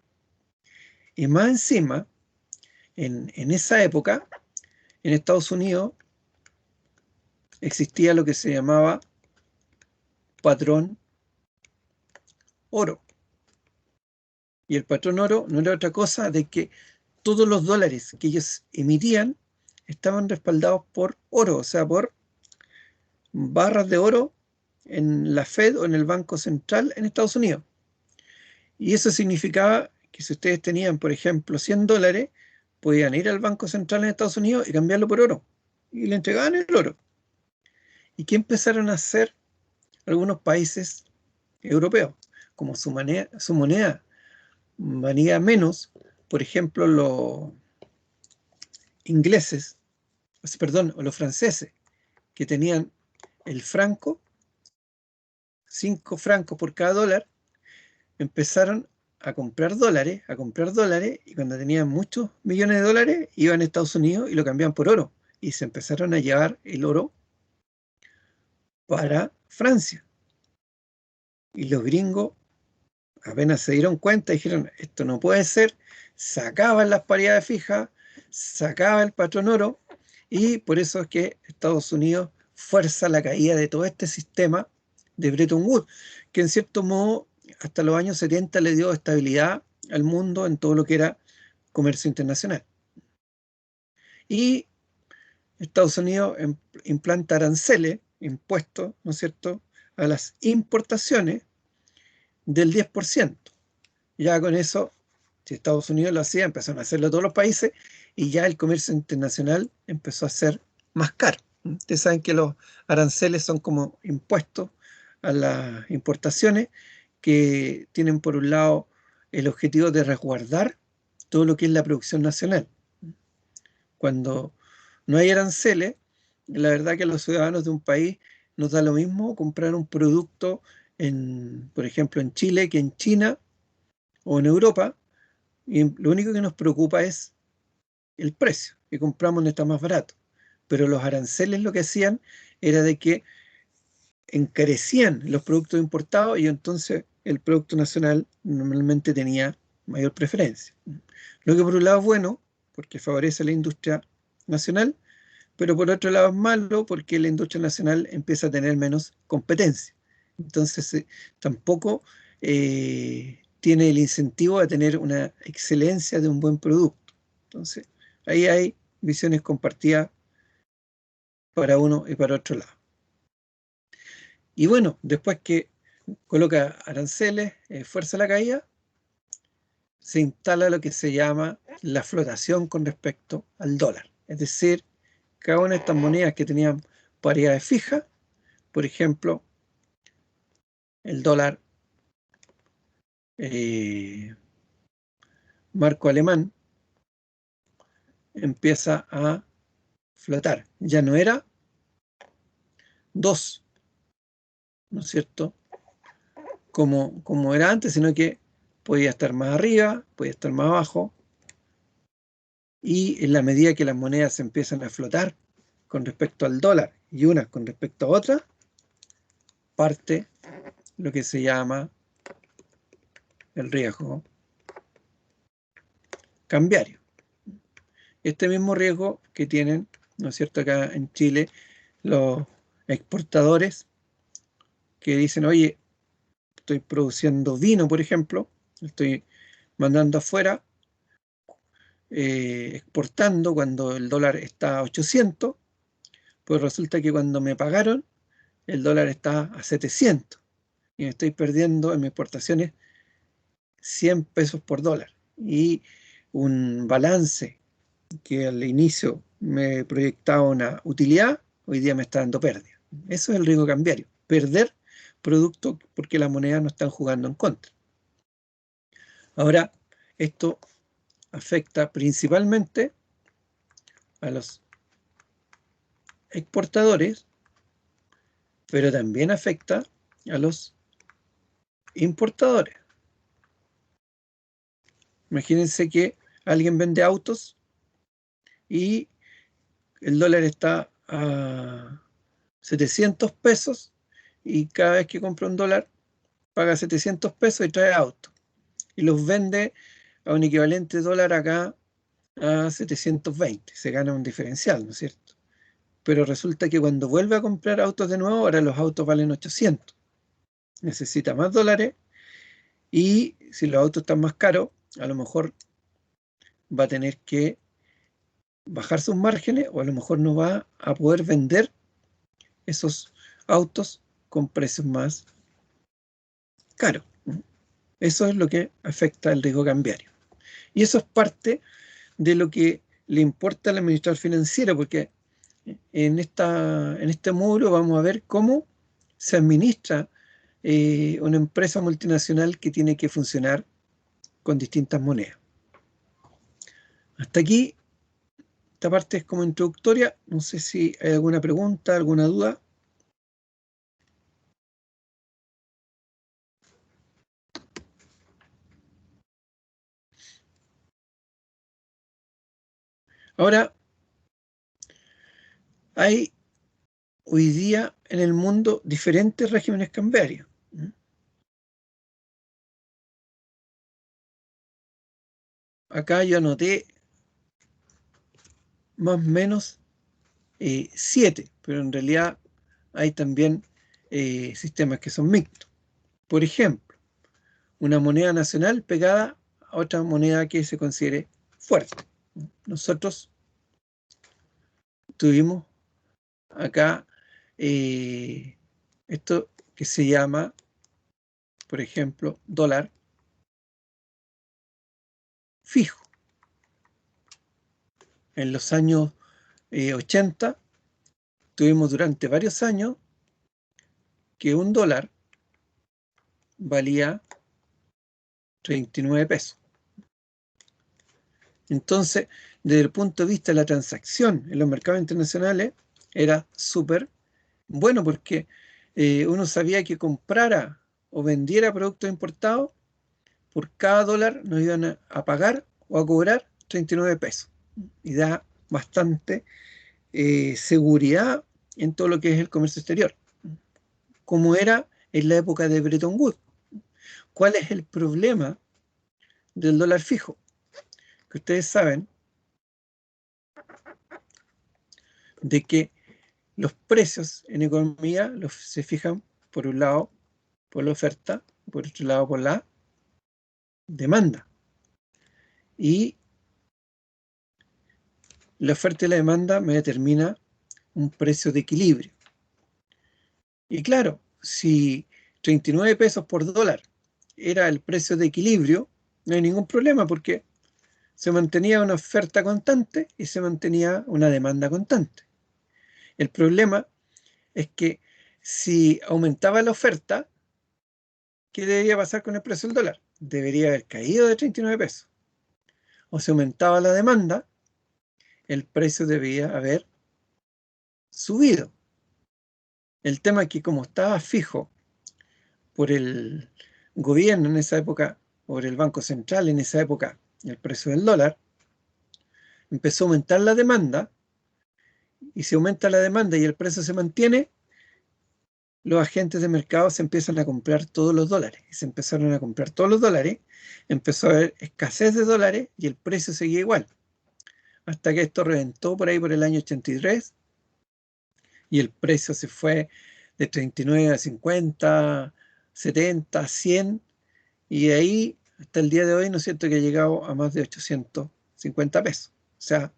Y más encima, en esa época, en Estados Unidos, existía lo que se llamaba patrón oro. Y el patrón oro no era otra cosa de que todos los dólares que ellos emitían estaban respaldados por oro, o sea, por barras de oro en la Fed o en el Banco Central en Estados Unidos. Y eso significaba que si ustedes tenían, por ejemplo, $100, podían ir al Banco Central en Estados Unidos y cambiarlo por oro. Y le entregaban el oro. ¿Y qué empezaron a hacer algunos países europeos? Como su moneda valía menos, por ejemplo, los ingleses, perdón, o los franceses, que tenían el franco, 5 francos por cada dólar, empezaron a comprar dólares, y cuando tenían muchos millones de dólares, iban a Estados Unidos y lo cambiaban por oro. Y se empezaron a llevar el oro para Francia. Y los gringos apenas se dieron cuenta, dijeron, esto no puede ser, sacaban las paridades fijas, sacaba el patrón oro, y por eso es que Estados Unidos fuerza la caída de todo este sistema de Bretton Woods, que en cierto modo hasta los años 70 le dio estabilidad al mundo en todo lo que era comercio internacional. Y Estados Unidos implanta aranceles, impuestos, ¿no es cierto?, a las importaciones del 10%. Ya con eso, si Estados Unidos lo hacía, empezaron a hacerlo todos los países, y ya el comercio internacional empezó a ser más caro. Ustedes saben que los aranceles son como impuestos a las importaciones que tienen por un lado el objetivo de resguardar todo lo que es la producción nacional. Cuando no hay aranceles, la verdad que a los ciudadanos de un país nos da lo mismo comprar un producto, por ejemplo, en Chile que en China o en Europa, y lo único que nos preocupa es el precio, que compramos donde está más barato. Pero los aranceles lo que hacían era de que encarecían los productos importados, y entonces el producto nacional normalmente tenía mayor preferencia. Lo que por un lado es bueno, porque favorece a la industria nacional, pero por otro lado es malo, porque la industria nacional empieza a tener menos competencia. Entonces tampoco tiene el incentivo a tener una excelencia de un buen producto. Entonces ahí hay visiones compartidas para uno y para otro lado. Y bueno, después que coloca aranceles, fuerza la caída, se instala lo que se llama la flotación con respecto al dólar. Es decir, cada una de estas monedas que tenían paridades fijas, por ejemplo, el dólar marco alemán, empieza a flotar. Ya no era 2, ¿no es cierto?, como era antes, sino que podía estar más arriba, podía estar más abajo, y en la medida que las monedas empiezan a flotar con respecto al dólar y unas con respecto a otras, parte lo que se llama el riesgo cambiario. Este mismo riesgo que tienen, ¿no es cierto?, acá en Chile, los exportadores que dicen, oye, estoy produciendo vino, por ejemplo, estoy mandando afuera, exportando cuando el dólar está a 800, pues resulta que cuando me pagaron, el dólar está a 700, y me estoy perdiendo en mis exportaciones 100 pesos por dólar. Y un balance que al inicio me proyectaba una utilidad, hoy día me está dando pérdida. Eso es el riesgo cambiario, perder producto porque las monedas no están jugando en contra. Ahora, esto afecta principalmente a los exportadores, pero también afecta a los importadores. Imagínense que alguien vende autos y el dólar está a 700 pesos, y cada vez que compra un dólar paga 700 pesos y trae auto, y los vende a un equivalente dólar acá a 720. Se gana un diferencial, ¿no es cierto? Pero resulta que cuando vuelve a comprar autos de nuevo, ahora los autos valen 800. Necesita más dólares, y si los autos están más caros, a lo mejor va a tener que bajar sus márgenes, o a lo mejor no va a poder vender esos autos con precios más caros. Eso es lo que afecta al riesgo cambiario. Y eso es parte de lo que le importa al administrador financiero, porque en este módulo vamos a ver cómo se administra una empresa multinacional que tiene que funcionar con distintas monedas. Hasta aquí, esta parte es como introductoria. No sé si hay alguna pregunta, alguna duda. Ahora, hay hoy día en el mundo diferentes regímenes cambiarios. Acá yo anoté más o menos 7, pero en realidad hay también sistemas que son mixtos. Por ejemplo, una moneda nacional pegada a otra moneda que se considere fuerte. Nosotros tuvimos acá esto que se llama, por ejemplo, dólar fijo. En los años 80 tuvimos durante varios años que un dólar valía 39 pesos. Entonces, desde el punto de vista de la transacción en los mercados internacionales, era súper bueno porque uno sabía que comprara o vendiera productos importados, por cada dólar nos iban a pagar o a cobrar 39 pesos. Y da bastante seguridad en todo lo que es el comercio exterior, como era en la época de Bretton Woods. ¿Cuál es el problema del dólar fijo? Que ustedes saben de que los precios en economía se fijan por un lado por la oferta, por otro lado por la demanda. Y la oferta y la demanda me determina un precio de equilibrio. Y claro, si 39 pesos por dólar era el precio de equilibrio, no hay ningún problema porque se mantenía una oferta constante y se mantenía una demanda constante. El problema es que si aumentaba la oferta, ¿qué debería pasar con el precio del dólar? Debería haber caído de 39 pesos. O si aumentaba la demanda, el precio debía haber subido. El tema es que como estaba fijo por el gobierno en esa época, por el Banco Central en esa época, el precio del dólar, empezó a aumentar la demanda, y si aumenta la demanda y el precio se mantiene, los agentes de mercado se empiezan a comprar todos los dólares. Y se empezaron a comprar todos los dólares, empezó a haber escasez de dólares y el precio seguía igual. Hasta que esto reventó por ahí por el año 83 y el precio se fue de 39 a 50, 70, 100 y de ahí hasta el día de hoy, ¿no es cierto?, que ha llegado a más de 850 pesos. O sea,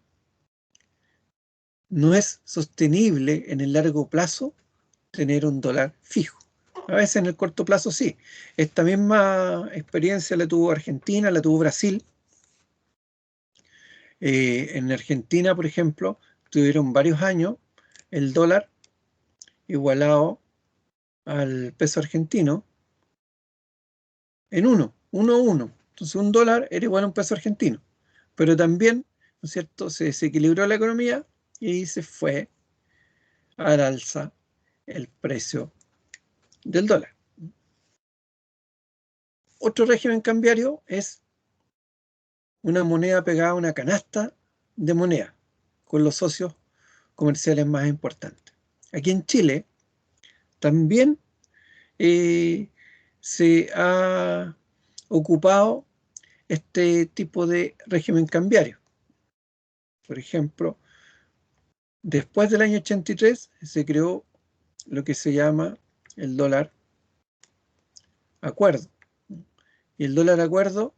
no es sostenible en el largo plazo tener un dólar fijo. A veces en el corto plazo sí. Esta misma experiencia la tuvo Argentina, la tuvo Brasil. En Argentina, por ejemplo, tuvieron varios años el dólar igualado al peso argentino en 1 a 1. Entonces un dólar era igual a un peso argentino. Pero también, ¿no es cierto?, se desequilibró la economía y se fue al alza el precio del dólar. Otro régimen cambiario es una moneda pegada a una canasta de moneda con los socios comerciales más importantes. Aquí en Chile también se ha ocupado este tipo de régimen cambiario. Por ejemplo, después del año 83 se creó lo que se llama el dólar acuerdo. Y el dólar acuerdo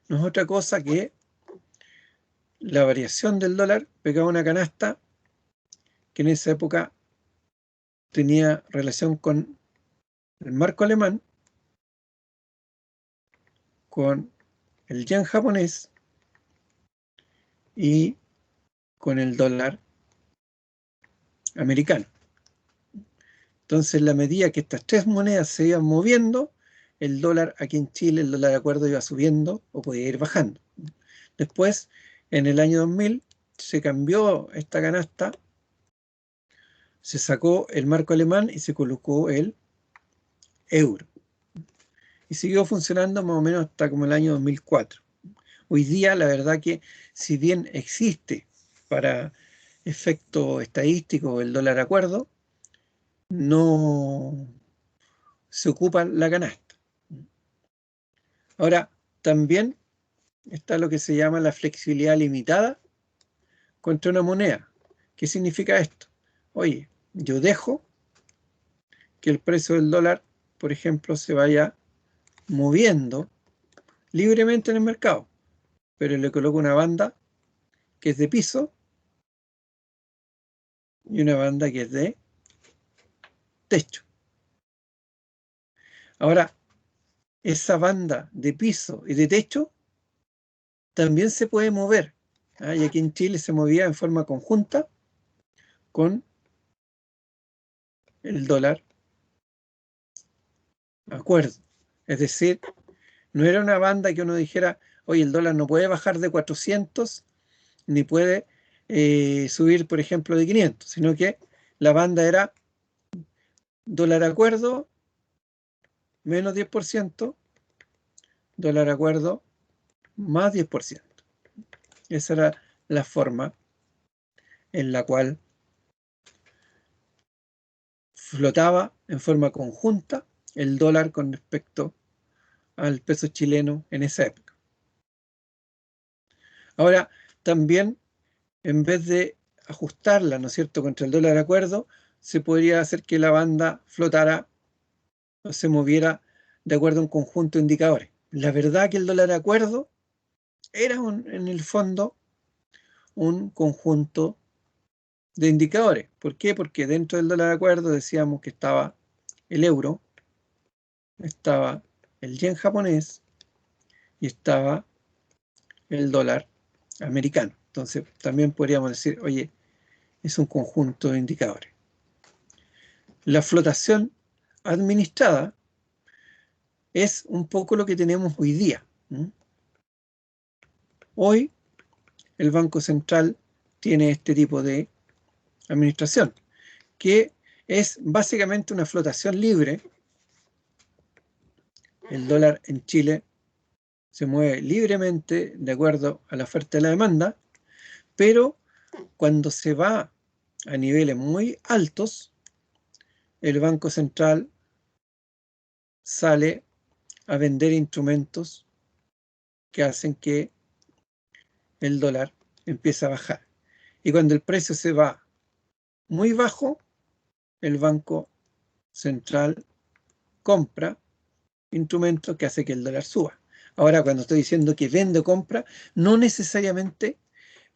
no es otra cosa que la variación del dólar pegado a una canasta que en esa época tenía relación con el marco alemán con el yen japonés y con el dólar americano. Entonces, en la medida que estas tres monedas se iban moviendo, el dólar aquí en Chile, el dólar de acuerdo iba subiendo o podía ir bajando. Después, en el año 2000, se cambió esta canasta, se sacó el marco alemán y se colocó el euro. Y siguió funcionando más o menos hasta como el año 2004. Hoy día, la verdad que si bien existe para efecto estadístico el dólar acuerdo, no se ocupa la canasta. Ahora, también está lo que se llama la flexibilidad limitada contra una moneda. ¿Qué significa esto? Oye, yo dejo que el precio del dólar, por ejemplo, se vaya moviendo libremente en el mercado, pero le coloco una banda que es de piso y una banda que es de techo. Ahora, esa banda de piso y de techo también se puede mover. Y aquí en Chile se movía en forma conjunta con el dólar acuerdo. Es decir, no era una banda que uno dijera, oye, el dólar no puede bajar de 400 ni puede subir, por ejemplo, de 500, sino que la banda era dólar acuerdo menos 10%, dólar acuerdo más 10%. Esa era la forma en la cual flotaba en forma conjunta el dólar con respecto al peso chileno en esa época. Ahora, también, en vez de ajustarla, ¿no es cierto?, contra el dólar acuerdo, se podría hacer que la banda flotara o se moviera de acuerdo a un conjunto de indicadores. La verdad que el dólar acuerdo era en el fondo un conjunto de indicadores. ¿Por qué? Porque dentro del dólar acuerdo decíamos que estaba el euro, estaba el yen japonés y estaba el dólar americano. Entonces también podríamos decir, oye, es un conjunto de indicadores. La flotación administrada es un poco lo que tenemos hoy día. Hoy el Banco Central tiene este tipo de administración, que es básicamente una flotación libre. El dólar en Chile se mueve libremente de acuerdo a la oferta y la demanda, pero cuando se va a niveles muy altos, el Banco Central sale a vender instrumentos que hacen que el dólar empiece a bajar. Y cuando el precio se va muy bajo, el Banco Central compra instrumentos que hacen que el dólar suba. Ahora, cuando estoy diciendo que vende o compra, no necesariamente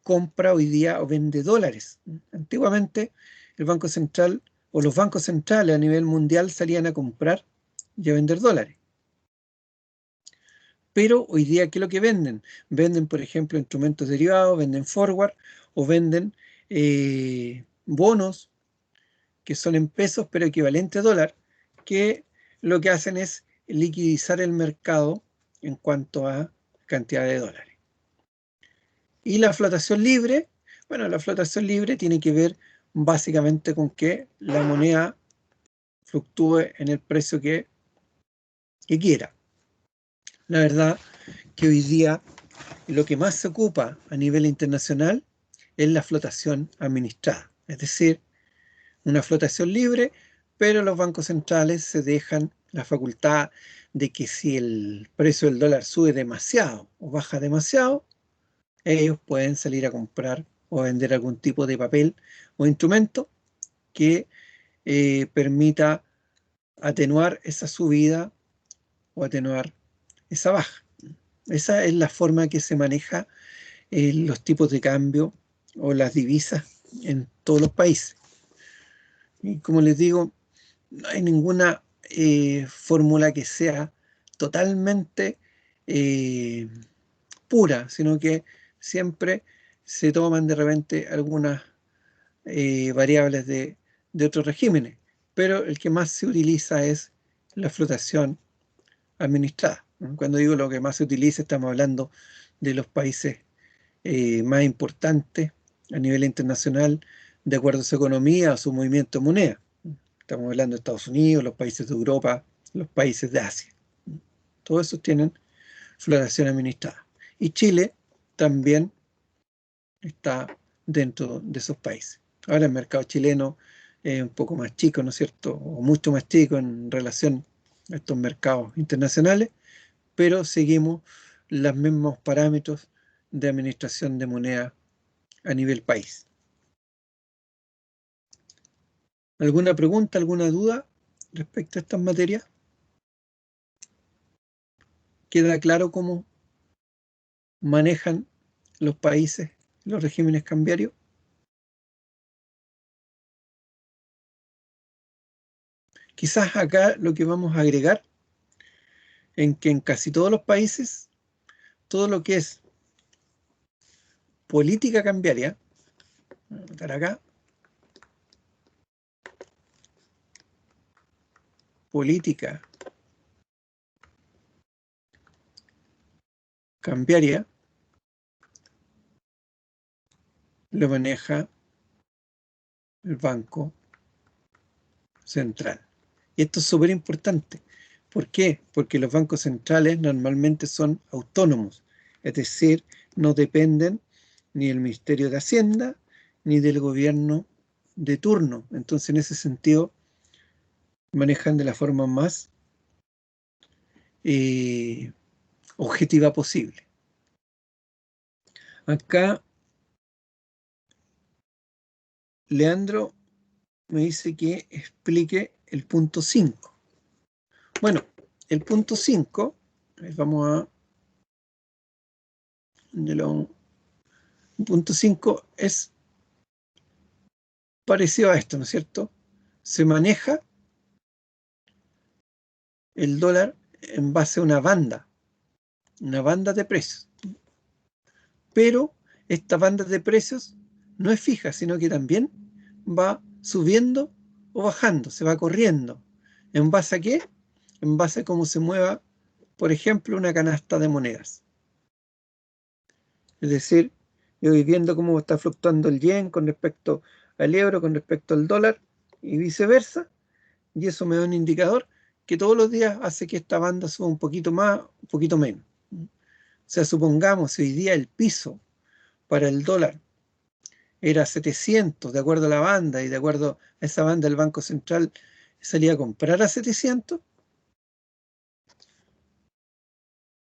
compra hoy día o vende dólares. Antiguamente, el Banco Central o los bancos centrales a nivel mundial salían a comprar y a vender dólares. Pero hoy día, ¿qué es lo que venden? Venden, por ejemplo, instrumentos derivados, venden forward o venden bonos que son en pesos pero equivalente a dólar, que lo que hacen es liquidizar el mercado en cuanto a cantidad de dólares. Y la flotación libre, bueno, la flotación libre tiene que ver básicamente con que la moneda fluctúe en el precio que quiera. La verdad que hoy día lo que más se ocupa a nivel internacional es la flotación administrada, es decir, una flotación libre, pero los bancos centrales se dejan la facultad de que si el precio del dólar sube demasiado o baja demasiado, ellos pueden salir a comprar o vender algún tipo de papel o instrumento que permita atenuar esa subida o atenuar esa baja. Esa es la forma que se maneja los tipos de cambio o las divisas en todos los países. Y como les digo, no hay ninguna fórmula que sea totalmente pura, sino que siempre se toman de repente algunas variables de otros regímenes, pero el que más se utiliza es la flotación administrada, ¿no? Cuando digo lo que más se utiliza, estamos hablando de los países más importantes a nivel internacional, de acuerdo a su economía o su movimiento de moneda. Estamos hablando de Estados Unidos, los países de Europa, los países de Asia. Todos esos tienen flotación administrada. Y Chile también está dentro de esos países. Ahora el mercado chileno es un poco más chico, ¿no es cierto? O mucho más chico en relación a estos mercados internacionales, pero seguimos los mismos parámetros de administración de moneda a nivel país. ¿Alguna pregunta, alguna duda respecto a estas materias? ¿Queda claro cómo manejan los países los regímenes cambiarios? Quizás acá lo que vamos a agregar en que en casi todos los países, todo lo que es política cambiaria, voy a anotar acá, política cambiaria, lo maneja el Banco Central. Y esto es súper importante. ¿Por qué? Porque los bancos centrales normalmente son autónomos, es decir, no dependen ni del Ministerio de Hacienda ni del gobierno de turno. Entonces, en ese sentido, manejan de la forma más objetiva posible. Acá, Leandro me dice que explique el punto 5. Bueno, el punto 5, vamos a... El punto 5 es parecido a esto, ¿no es cierto? Se maneja el dólar en base a una banda de precios. Pero esta banda de precios no es fija, sino que también va subiendo o bajando, se va corriendo. ¿En base a qué? En base a cómo se mueva, por ejemplo, una canasta de monedas. Es decir, yo voy viendo cómo está fluctuando el yen con respecto al euro, con respecto al dólar y viceversa, y eso me da un indicador que todos los días hace que esta banda suba un poquito más, un poquito menos. O sea, supongamos si hoy día el piso para el dólar era 700 de acuerdo a la banda y de acuerdo a esa banda el Banco Central salía a comprar a 700,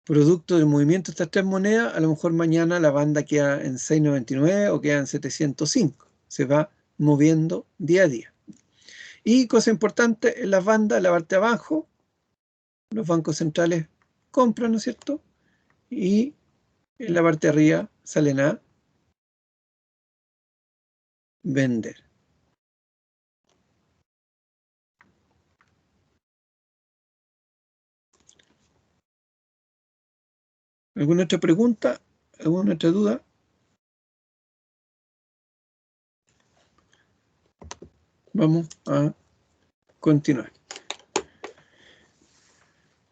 producto del movimiento de estas tres monedas, a lo mejor mañana la banda queda en 6,99 o queda en 705. Se va moviendo día a día. Y cosa importante, en las bandas, en la parte de abajo, los bancos centrales compran, ¿no es cierto? Y en la parte de arriba salen a vender. ¿Alguna otra pregunta? ¿Alguna otra duda? Vamos a continuar.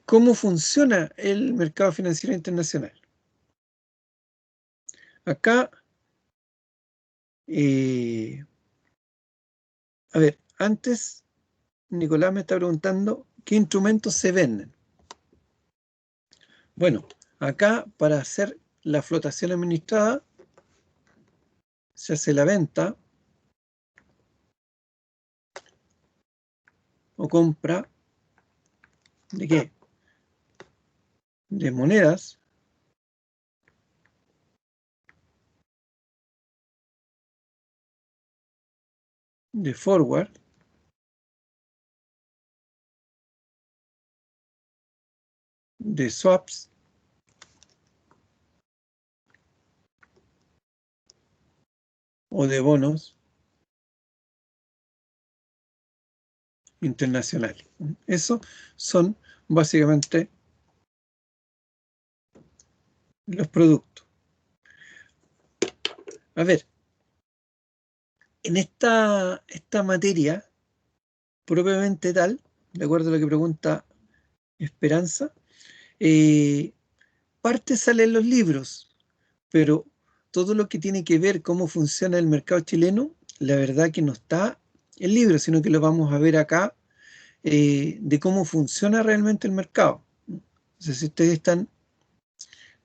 ¿Cómo funciona el mercado financiero internacional? Acá, a ver, antes Nicolás me está preguntando qué instrumentos se venden. Bueno, acá para hacer la flotación administrada se hace la venta o compra ¿de qué? De monedas de forward de swaps o de bonos internacionales. Esos son básicamente los productos. A ver, en esta materia propiamente tal, de acuerdo a lo que pregunta Esperanza, parte sale en los libros, pero todo lo que tiene que ver cómo funciona el mercado chileno, la verdad que no está en el libro, sino que lo vamos a ver acá, de cómo funciona realmente el mercado. Entonces, si ustedes están,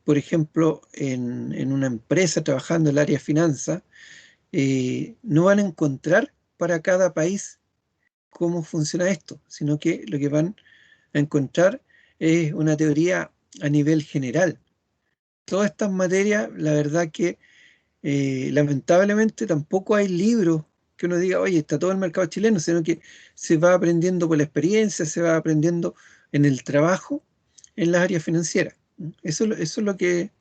por ejemplo, en una empresa trabajando en el área de finanzas, no van a encontrar para cada país cómo funciona esto, sino que lo que van a encontrar es una teoría a nivel general. Todas estas materias, la verdad que lamentablemente tampoco hay libros que uno diga, oye, está todo el mercado chileno, sino que se va aprendiendo por la experiencia, se va aprendiendo en el trabajo, en las áreas financieras. Eso es lo que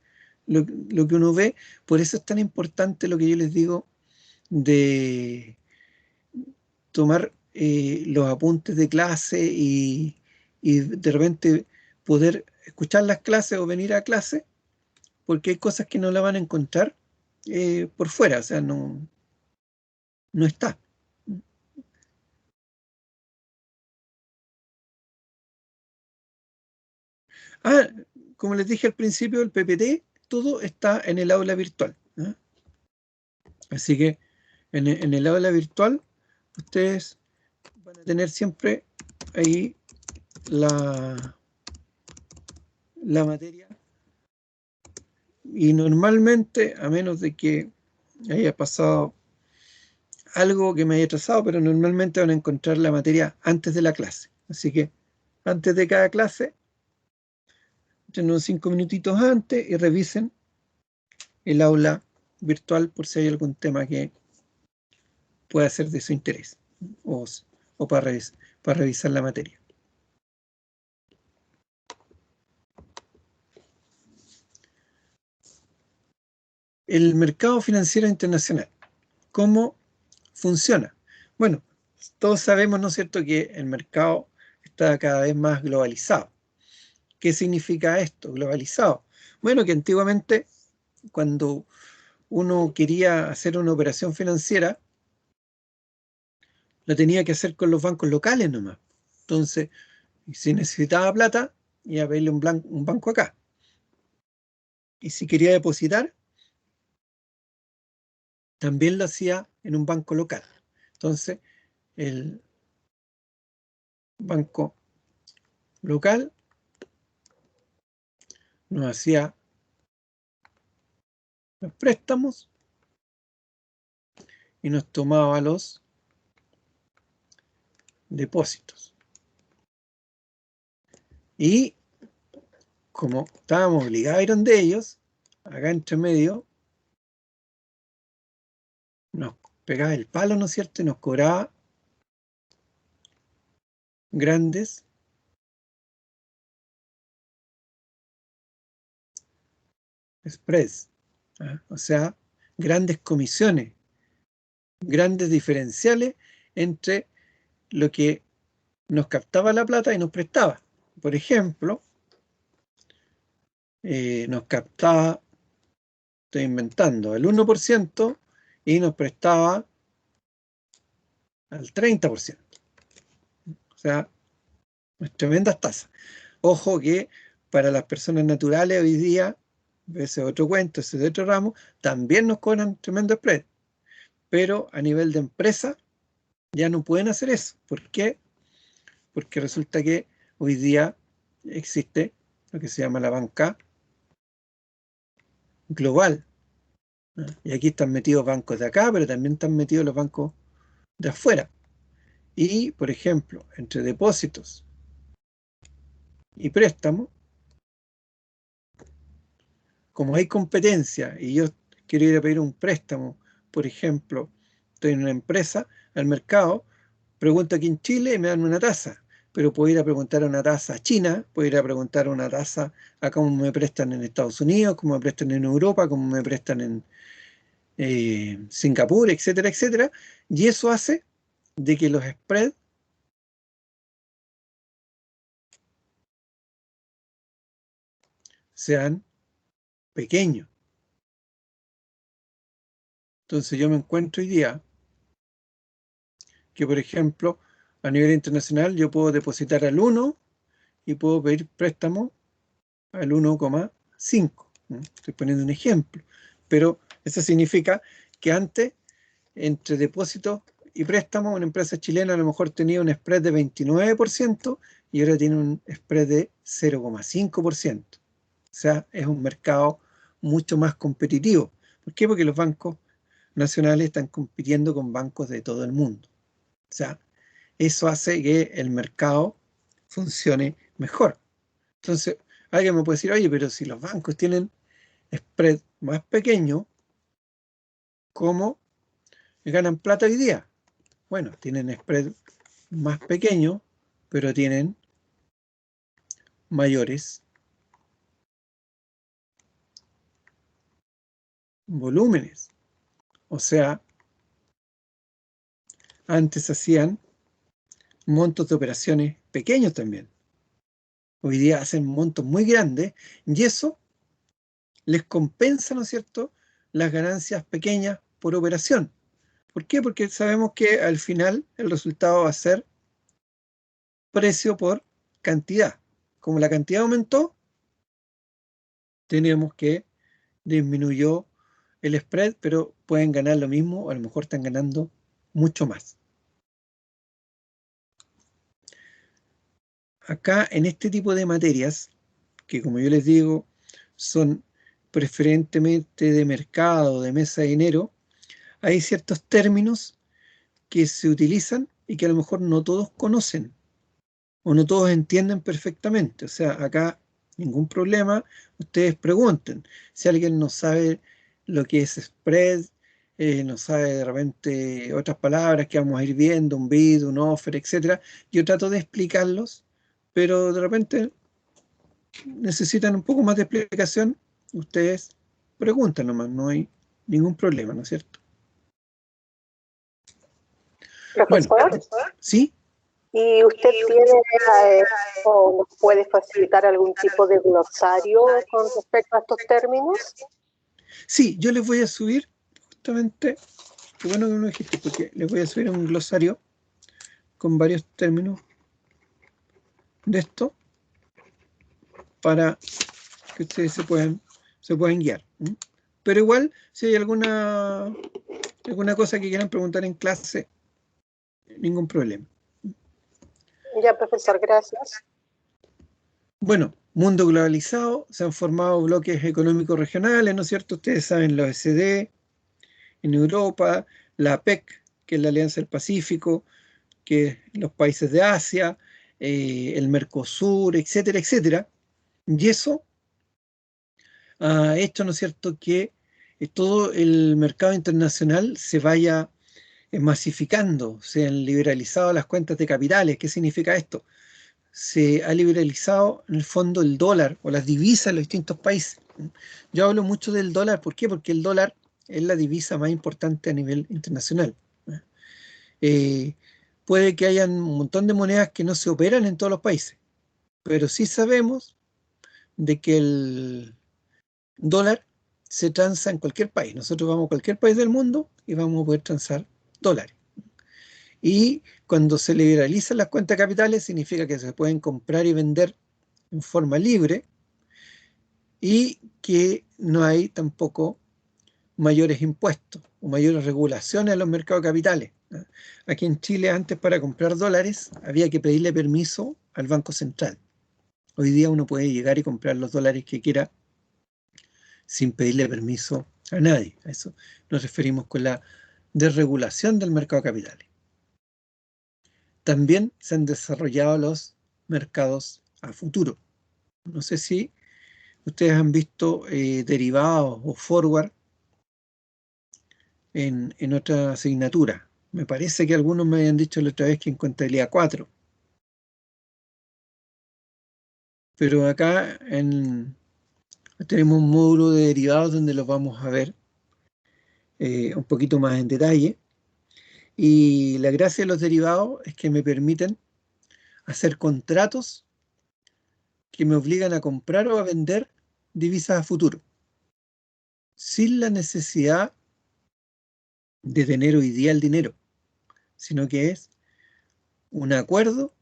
uno ve. Por eso es tan importante lo que yo les digo de tomar los apuntes de clase y de repente poder escuchar las clases o venir a clase, porque hay cosas que no la van a encontrar por fuera, o sea, no está. Ah, como les dije al principio, el PPT, todo está en el aula virtual. Así que en el aula virtual, ustedes van a tener siempre ahí la materia. Y normalmente, a menos de que haya pasado algo que me haya atrasado, pero normalmente van a encontrar la materia antes de la clase. Así que antes de cada clase, entren unos 5 minutitos antes y revisen el aula virtual por si hay algún tema que pueda ser de su interés o para revisar la materia. El mercado financiero internacional, ¿cómo funciona? Bueno, todos sabemos, ¿no es cierto?, que el mercado está cada vez más globalizado. ¿Qué significa esto, globalizado? Bueno, que antiguamente, cuando uno quería hacer una operación financiera, lo tenía que hacer con los bancos locales nomás. Entonces, si necesitaba plata, iba a pedirle un banco acá. Y si quería depositar, también lo hacía en un banco local. Entonces, el banco local nos hacía los préstamos y nos tomaba los depósitos. Y como estábamos obligados a ir donde ellos, acá entre medio, nos pegaba el palo, ¿no es cierto?, y nos cobraba grandes spreads, o sea, grandes comisiones, grandes diferenciales entre lo que nos captaba la plata y nos prestaba. Por ejemplo, nos captaba, estoy inventando, el 1% y nos prestaba al 30%. O sea, tremendas tasas. Ojo que para las personas naturales hoy día, ese es otro cuento, ese es otro ramo, también nos cobran tremendo spread. Pero a nivel de empresa ya no pueden hacer eso. ¿Por qué? Porque resulta que hoy día existe lo que se llama la banca global. Y aquí están metidos bancos de acá, pero también están metidos los bancos de afuera. Y, por ejemplo, entre depósitos y préstamos, como hay competencia y yo quiero ir a pedir un préstamo, por ejemplo, estoy en una empresa, al mercado, pregunto aquí en Chile y me dan una tasa, pero puedo ir a preguntar una tasa a China, puedo ir a preguntar una tasa a cómo me prestan en Estados Unidos, cómo me prestan en Europa, cómo me prestan en Singapur, etcétera, etcétera, y eso hace de que los spreads sean pequeños. Entonces yo me encuentro hoy día que, por ejemplo, a nivel internacional yo puedo depositar al 1 y puedo pedir préstamo al 1,5. Estoy poniendo un ejemplo. Pero eso significa que antes, entre depósito y préstamo, una empresa chilena a lo mejor tenía un spread de 29% y ahora tiene un spread de 0,5%. O sea, es un mercado mucho más competitivo. ¿Por qué? Porque los bancos nacionales están compitiendo con bancos de todo el mundo. O sea, eso hace que el mercado funcione mejor. Entonces, alguien me puede decir, oye, pero si los bancos tienen spread más pequeño, ¿cómo ganan plata hoy día? Bueno, tienen spread más pequeño, pero tienen mayores volúmenes. O sea, antes hacían montos de operaciones pequeños también. Hoy día hacen montos muy grandes y eso les compensa, ¿no es cierto?, las ganancias pequeñas por operación. ¿Por qué? Porque sabemos que al final el resultado va a ser precio por cantidad. Como la cantidad aumentó, tenemos que disminuyó el spread, pero pueden ganar lo mismo o a lo mejor están ganando mucho más. Acá en este tipo de materias, que como yo les digo, son preferentemente de mercado, de mesa de dinero, hay ciertos términos que se utilizan y que a lo mejor no todos conocen o no todos entienden perfectamente. O sea, acá ningún problema, ustedes pregunten. Si alguien no sabe lo que es spread, no sabe de repente otras palabras que vamos a ir viendo, un bid, un offer, etc. Yo trato de explicarlos, pero de repente necesitan un poco más de explicación, ustedes preguntan nomás, no hay ningún problema, ¿no es cierto? Bueno, Profesor, ¿sí? ¿y usted tiene o nos puede facilitar algún tipo de glosario con respecto a estos términos? Sí, yo les voy a subir justamente, qué bueno que me lo dijiste, porque les voy a subir un glosario con varios términos de esto para que ustedes se puedan guiar. Pero igual, si hay alguna cosa que quieran preguntar en clase, ningún problema. Ya, profesor, gracias. Bueno, mundo globalizado, se han formado bloques económicos regionales, ¿no es cierto? Ustedes saben la OECD en Europa, la APEC, que es la Alianza del Pacífico, que es los países de Asia, el Mercosur, etcétera, etcétera. Y eso ha hecho, ¿no es cierto?, que todo el mercado internacional se vaya masificando, se han liberalizado las cuentas de capitales. ¿Qué significa esto? Se ha liberalizado en el fondo el dólar o las divisas en los distintos países. Yo hablo mucho del dólar, ¿por qué? Porque el dólar es la divisa más importante a nivel internacional. Eh, puede que haya un montón de monedas que no se operan en todos los países, pero sí sabemos de que el dólar se transa en cualquier país. Nosotros vamos a cualquier país del mundo y vamos a poder transar dólares. Y cuando se liberalizan las cuentas capitales significa que se pueden comprar y vender en forma libre y que no hay tampoco mayores impuestos o mayores regulaciones a los mercados capitales. Aquí en Chile antes para comprar dólares había que pedirle permiso al Banco Central. Hoy día uno puede llegar y comprar los dólares que quiera sin pedirle permiso a nadie. A eso nos referimos con la desregulación del mercado de capitales. También se han desarrollado los mercados a futuro. No sé si ustedes han visto derivados o forward en otra asignatura. Me parece que algunos me habían dicho la otra vez que en contabilidad 4. Pero acá tenemos un módulo de derivados donde los vamos a ver un poquito más en detalle. Y la gracia de los derivados es que me permiten hacer contratos que me obligan a comprar o a vender divisas a futuro, sin la necesidad de tener hoy día el dinero, sino que es un acuerdo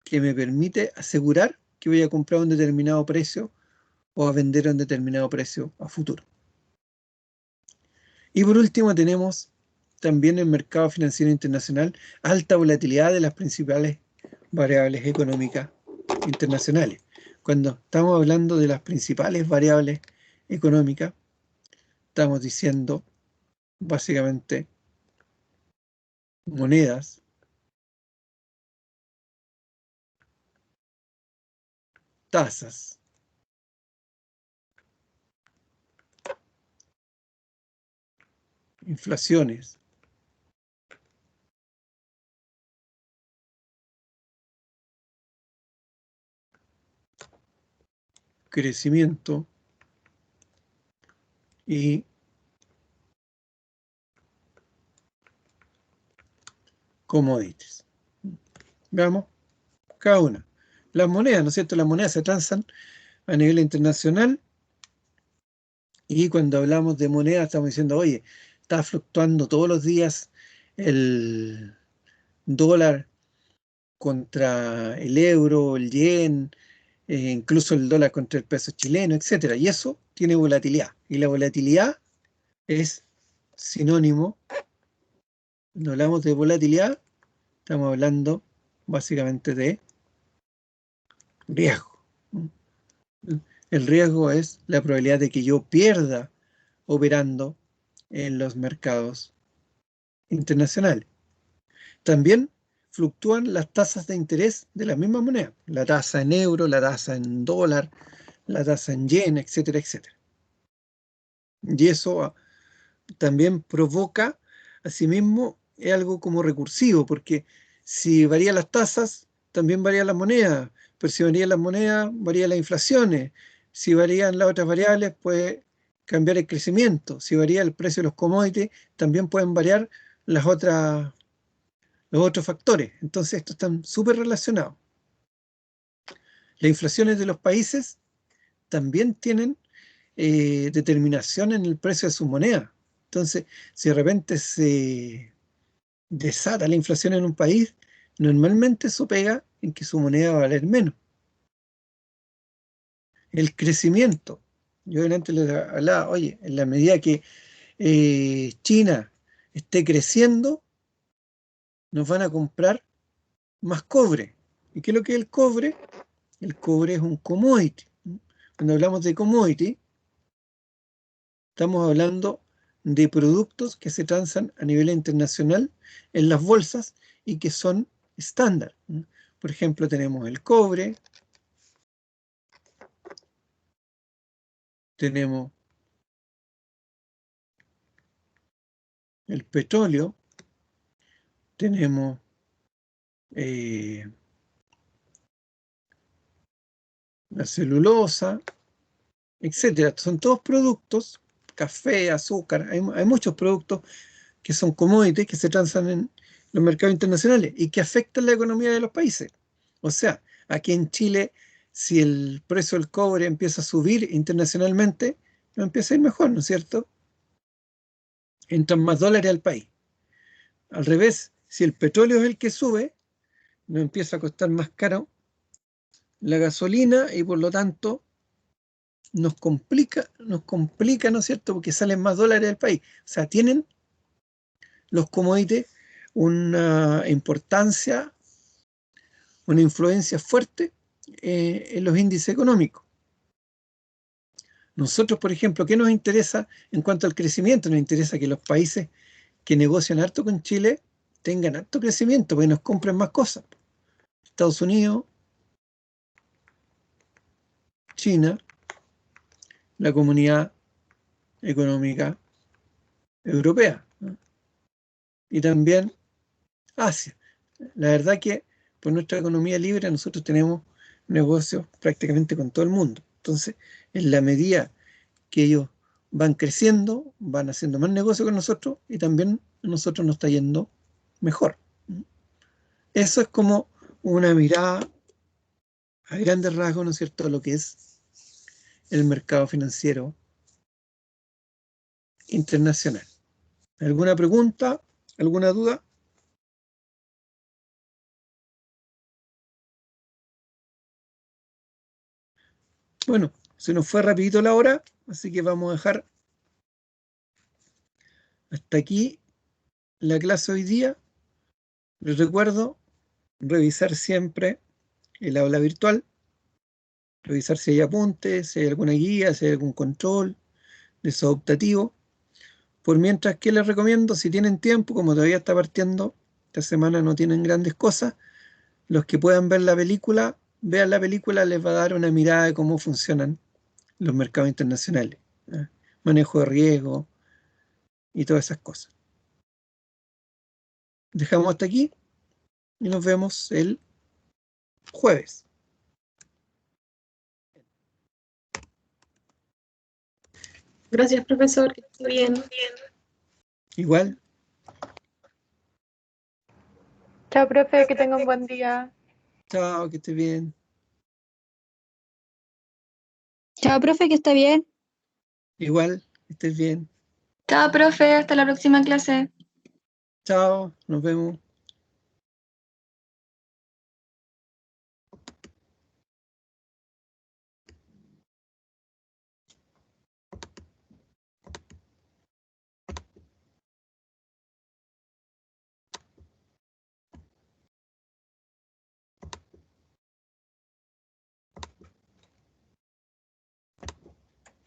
que me permite asegurar que voy a comprar a un determinado precio o a vender a un determinado precio a futuro. Y por último tenemos también el mercado financiero internacional, alta volatilidad de las principales variables económicas internacionales. Cuando estamos hablando de las principales variables económicas, estamos diciendo básicamente monedas, tasas, inflaciones, crecimiento y commodities. Veamos cada una. Las monedas, ¿no es cierto? Las monedas se transan a nivel internacional y cuando hablamos de monedas estamos diciendo, oye, está fluctuando todos los días el dólar contra el euro, el yen, incluso el dólar contra el peso chileno, etcétera. Y eso tiene volatilidad. Y la volatilidad es sinónimo. Cuando hablamos de volatilidad, estamos hablando básicamente de riesgo. El riesgo es la probabilidad de que yo pierda operando en los mercados internacionales. También fluctúan las tasas de interés de la misma moneda, la tasa en euro, la tasa en dólar, la tasa en yen, etcétera, etcétera. Y eso también provoca, asimismo, es algo como recursivo, porque si varían las tasas, también varía la moneda, pero si varían las monedas, varían las inflaciones, si varían las otras variables, puede cambiar el crecimiento, si varía el precio de los commodities, también pueden variar los otros factores. Entonces, estos están súper relacionados. Las inflaciones de los países también tienen determinación en el precio de su moneda. Entonces, si de repente se desata la inflación en un país, normalmente eso pega en que su moneda va a valer menos. El crecimiento. Yo delante les hablaba, oye, en la medida que China esté creciendo, nos van a comprar más cobre. ¿Y qué es lo que es el cobre? El cobre es un commodity. Cuando hablamos de commodity, estamos hablando de productos que se transan a nivel internacional en las bolsas y que son estándar. Por ejemplo, tenemos el cobre, tenemos el petróleo, tenemos la celulosa, etcétera. Son todos productos, café, azúcar, hay muchos productos que son commodities que se transan en los mercados internacionales y que afectan la economía de los países. O sea, aquí en Chile, si el precio del cobre empieza a subir internacionalmente, no empieza a ir mejor, ¿no es cierto? Entran más dólares al país. Al revés, si el petróleo es el que sube, nos empieza a costar más caro la gasolina y por lo tanto nos complica, ¿no es cierto? Porque salen más dólares del país. O sea, tienen los commodities una importancia, una influencia fuerte en los índices económicos. Nosotros, por ejemplo, ¿qué nos interesa en cuanto al crecimiento? Nos interesa que los países que negocian harto con Chile tengan harto crecimiento, porque nos compren más cosas. Estados Unidos, China, la Comunidad Económica Europea, ¿no? Y también Asia. La verdad que por nuestra economía libre nosotros tenemos negocios prácticamente con todo el mundo. Entonces, en la medida que ellos van creciendo, van haciendo más negocio con nosotros y también a nosotros nos está yendo mejor. Eso es como una mirada a grandes rasgos, ¿no es cierto?, lo que es el mercado financiero internacional. ¿Alguna pregunta? ¿Alguna duda? Bueno, se nos fue rapidito la hora, así que vamos a dejar hasta aquí la clase hoy día. Les recuerdo revisar siempre el aula virtual, revisar si hay apuntes, si hay alguna guía, si hay algún control desadaptativo. Por mientras, que les recomiendo, si tienen tiempo, como todavía está partiendo, esta semana no tienen grandes cosas, los que puedan ver la película, vean la película, les va a dar una mirada de cómo funcionan los mercados internacionales, ¿eh? Manejo de riesgo y todas esas cosas. Dejamos hasta aquí y nos vemos el jueves. Gracias, profesor, que esté bien. Igual. Chao, profe, que tenga un buen día. Chao, que esté bien. Chao, profe, que esté bien. Igual, que estés bien. Chao, profe, hasta la próxima clase. Chao, nos vemos.